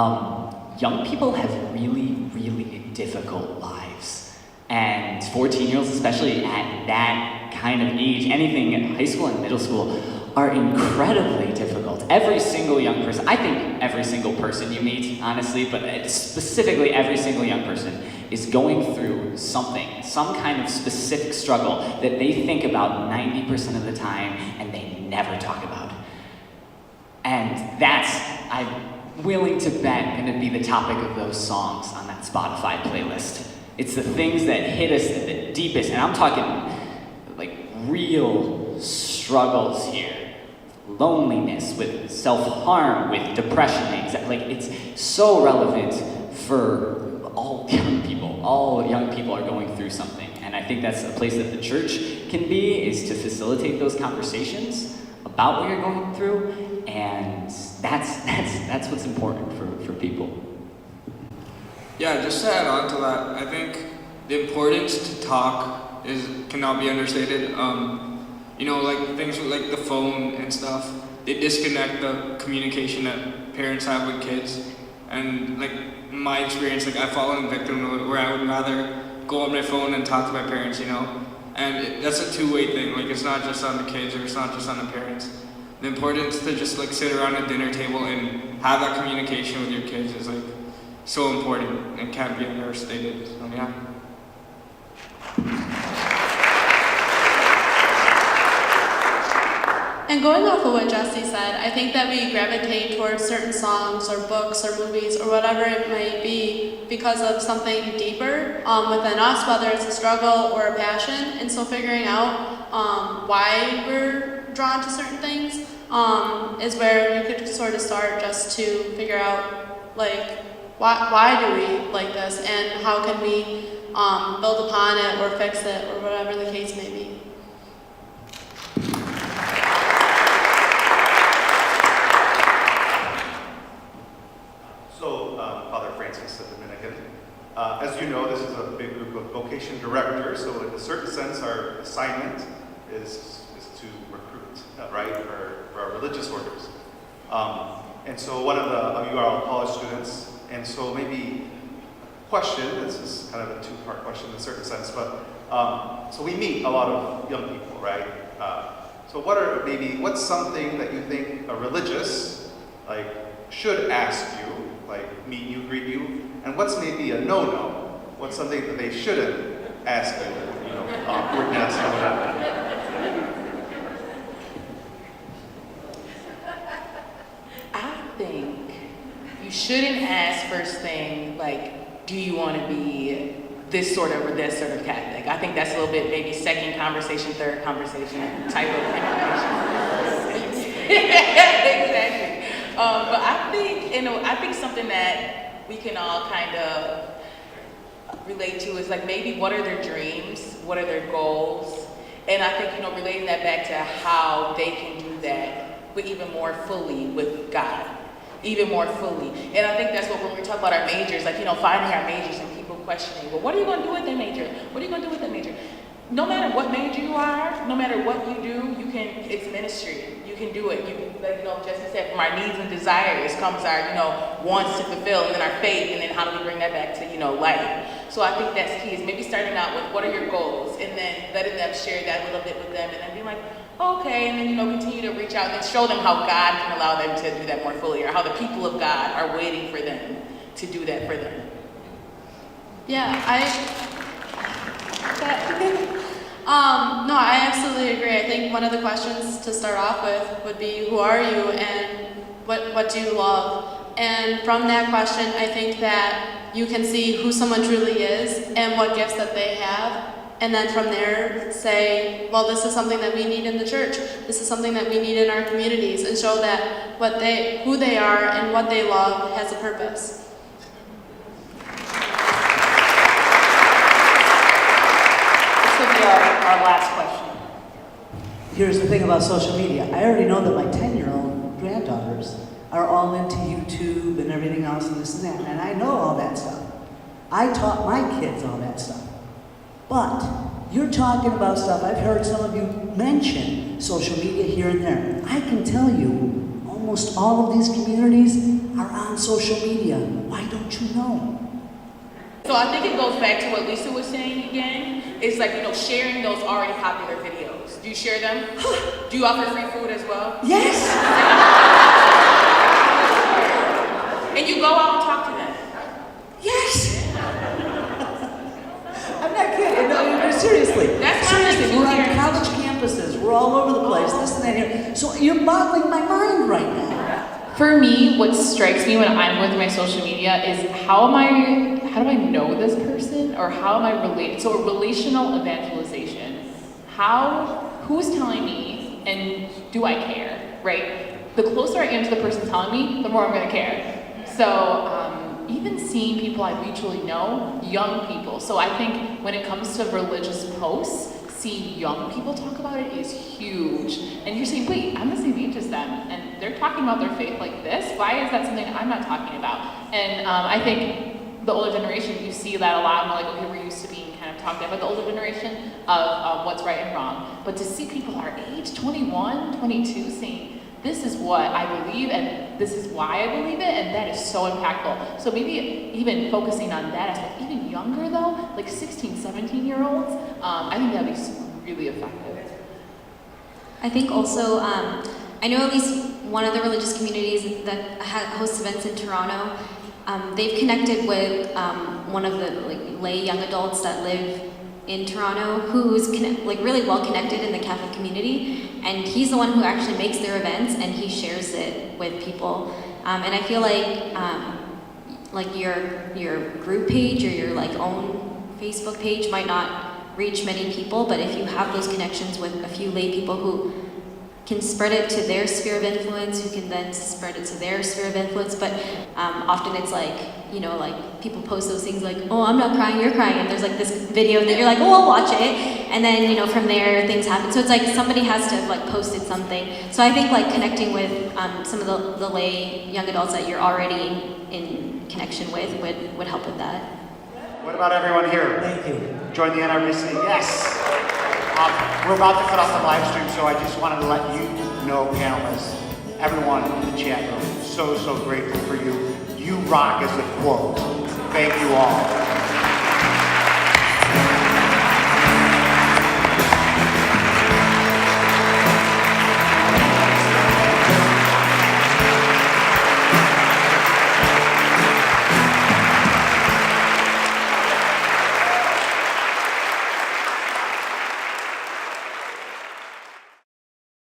young people have really, really difficult lives. And 14-year-olds, especially at that kind of age, anything in high school and middle school, are incredibly difficult. Every single young person, I think every single person you meet, honestly, but specifically every single young person is going through something, some kind of specific struggle that they think about 90% of the time and they never talk about. And that's, I'm willing to bet, going to be the topic of those songs on that Spotify playlist. It's the things that hit us at the deepest, and I'm talking like real struggles here. Loneliness, with self-harm, with depression, anxiety. Like, it's so relevant for all young people. All young people are going through something. And I think that's a place that the church can be, is to facilitate those conversations about what you're going through. And that's what's important for people. Yeah, just to add on to that, I think the importance to talk cannot be understated. You know, like things like the phone and stuff, they disconnect the communication that parents have with kids. And like in my experience, like I've fallen victim where I would rather go on my phone and talk to my parents, you know? And that's a two-way thing. Like it's not just on the kids or it's not just on the parents. The importance to just like sit around a dinner table and have that communication with your kids is like so important and can't be understated. So yeah. And going off of what Jesse said, I think that we gravitate towards certain songs or books or movies or whatever it might be because of something deeper within us, whether it's a struggle or a passion. And so figuring out why we're drawn to certain things is where you could sort of start, just to figure out like why do we like this and how can we build upon it or fix it or whatever the case may be. As you know, this is a big group of vocation directors, so in a certain sense, our assignment is to recruit, right, for our religious orders. And so one of you are all college students, and so maybe a question, this is kind of a two-part question in a certain sense, but so we meet a lot of young people, right? So what's something that you think a religious, like, should ask you, like meet you, greet you, and what's maybe a no-no? What's something that they shouldn't ask you, awkwardness or whatever? I think you shouldn't ask first thing, like, do you want to be this sort of or this sort of Catholic? I think that's a little bit maybe second conversation, third conversation type of information. Exactly. But I think something that we can all kind of relate to is like maybe what are their dreams, what are their goals, and I think relating that back to how they can do that, but even more fully with God, even more fully. And I think that's what when we talk about our majors, like finding our majors and people questioning, well, what are you going to do with that major? What are you going to do with that major? No matter what major you are, no matter what you do, it's ministry. You can do it. Jesse said, from our needs and desires comes our, wants to fulfill, and then our faith, and then how do we bring that back to, life? So I think that's key, is maybe starting out with what are your goals, and then letting them share that a little bit with them, and then being like, okay, and then, continue to reach out and show them how God can allow them to do that more fully, or how the people of God are waiting for them to do that for them. Yeah, no, I absolutely agree. I think one of the questions to start off with would be, who are you and what do you love? And from that question, I think that you can see who someone truly is and what gifts that they have. And then from there, say, well, this is something that we need in the church. This is something that we need in our communities, and show that who they are and what they love has a purpose. Our last question. Here's the thing about social media. I already know that my 10-year-old granddaughters are all into YouTube and everything else and this and that, and I know all that stuff. I taught my kids all that stuff. But you're talking about stuff, I've heard some of you mention social media here and there. I can tell you, almost all of these communities are on social media. Why don't you know? So I think it goes back to what Lisa was saying again. It's like, sharing those already popular videos. Do you share them? Do you offer free food as well? Yes! And you go out and talk to them. Yes! I'm not kidding. No, seriously. That's what I'm seriously, we're on here. college campuses. We're all over the place. This and that here. So you're boggling my mind right now. For me, what strikes me when I'm going through my social media is how do I know this person, or how am I related? So a relational evangelization. Who's telling me, and do I care, right? The closer I am to the person telling me, the more I'm gonna care. So even seeing people I mutually know, young people. So I think when it comes to religious posts, seeing young people talk about it is huge. And you're saying, wait, I'm the same age as them, and they're talking about their faith like this? Why is that something I'm not talking about? And I think the older generation, you see that a lot, and like, okay, we're used to being kind of talked about the older generation of what's right and wrong. But to see people our age, 21, 22, saying, this is what I believe, and this is why I believe it, and that is so impactful. So maybe even focusing on that aspect, even younger though, like 16, 17-year-olds, I think that'd be really effective. I think also, I know at least one of the religious communities that hosts events in Toronto, they've connected with one of the lay young adults that live in Toronto who's really well connected in the Catholic community, and he's the one who actually makes their events and he shares it with people. And I feel like your group page or your own Facebook page might not reach many people, but if you have those connections with a few lay people who can spread it to their sphere of influence, who can then spread it to their sphere of influence, but often it's people post those things like, oh, I'm not crying, you're crying, and there's this video that you're like, oh, I'll watch it, and then from there things happen. So it's somebody has to have posted something. So I think connecting with some of the lay young adults that you're already in connection with would help with that. What about everyone here? Thank you. Join the NRVC? Yes. We're about to cut off the live stream, so I just wanted to let you know, panelists, everyone in the chat room, so grateful for you. You rock as a quote. Thank you all.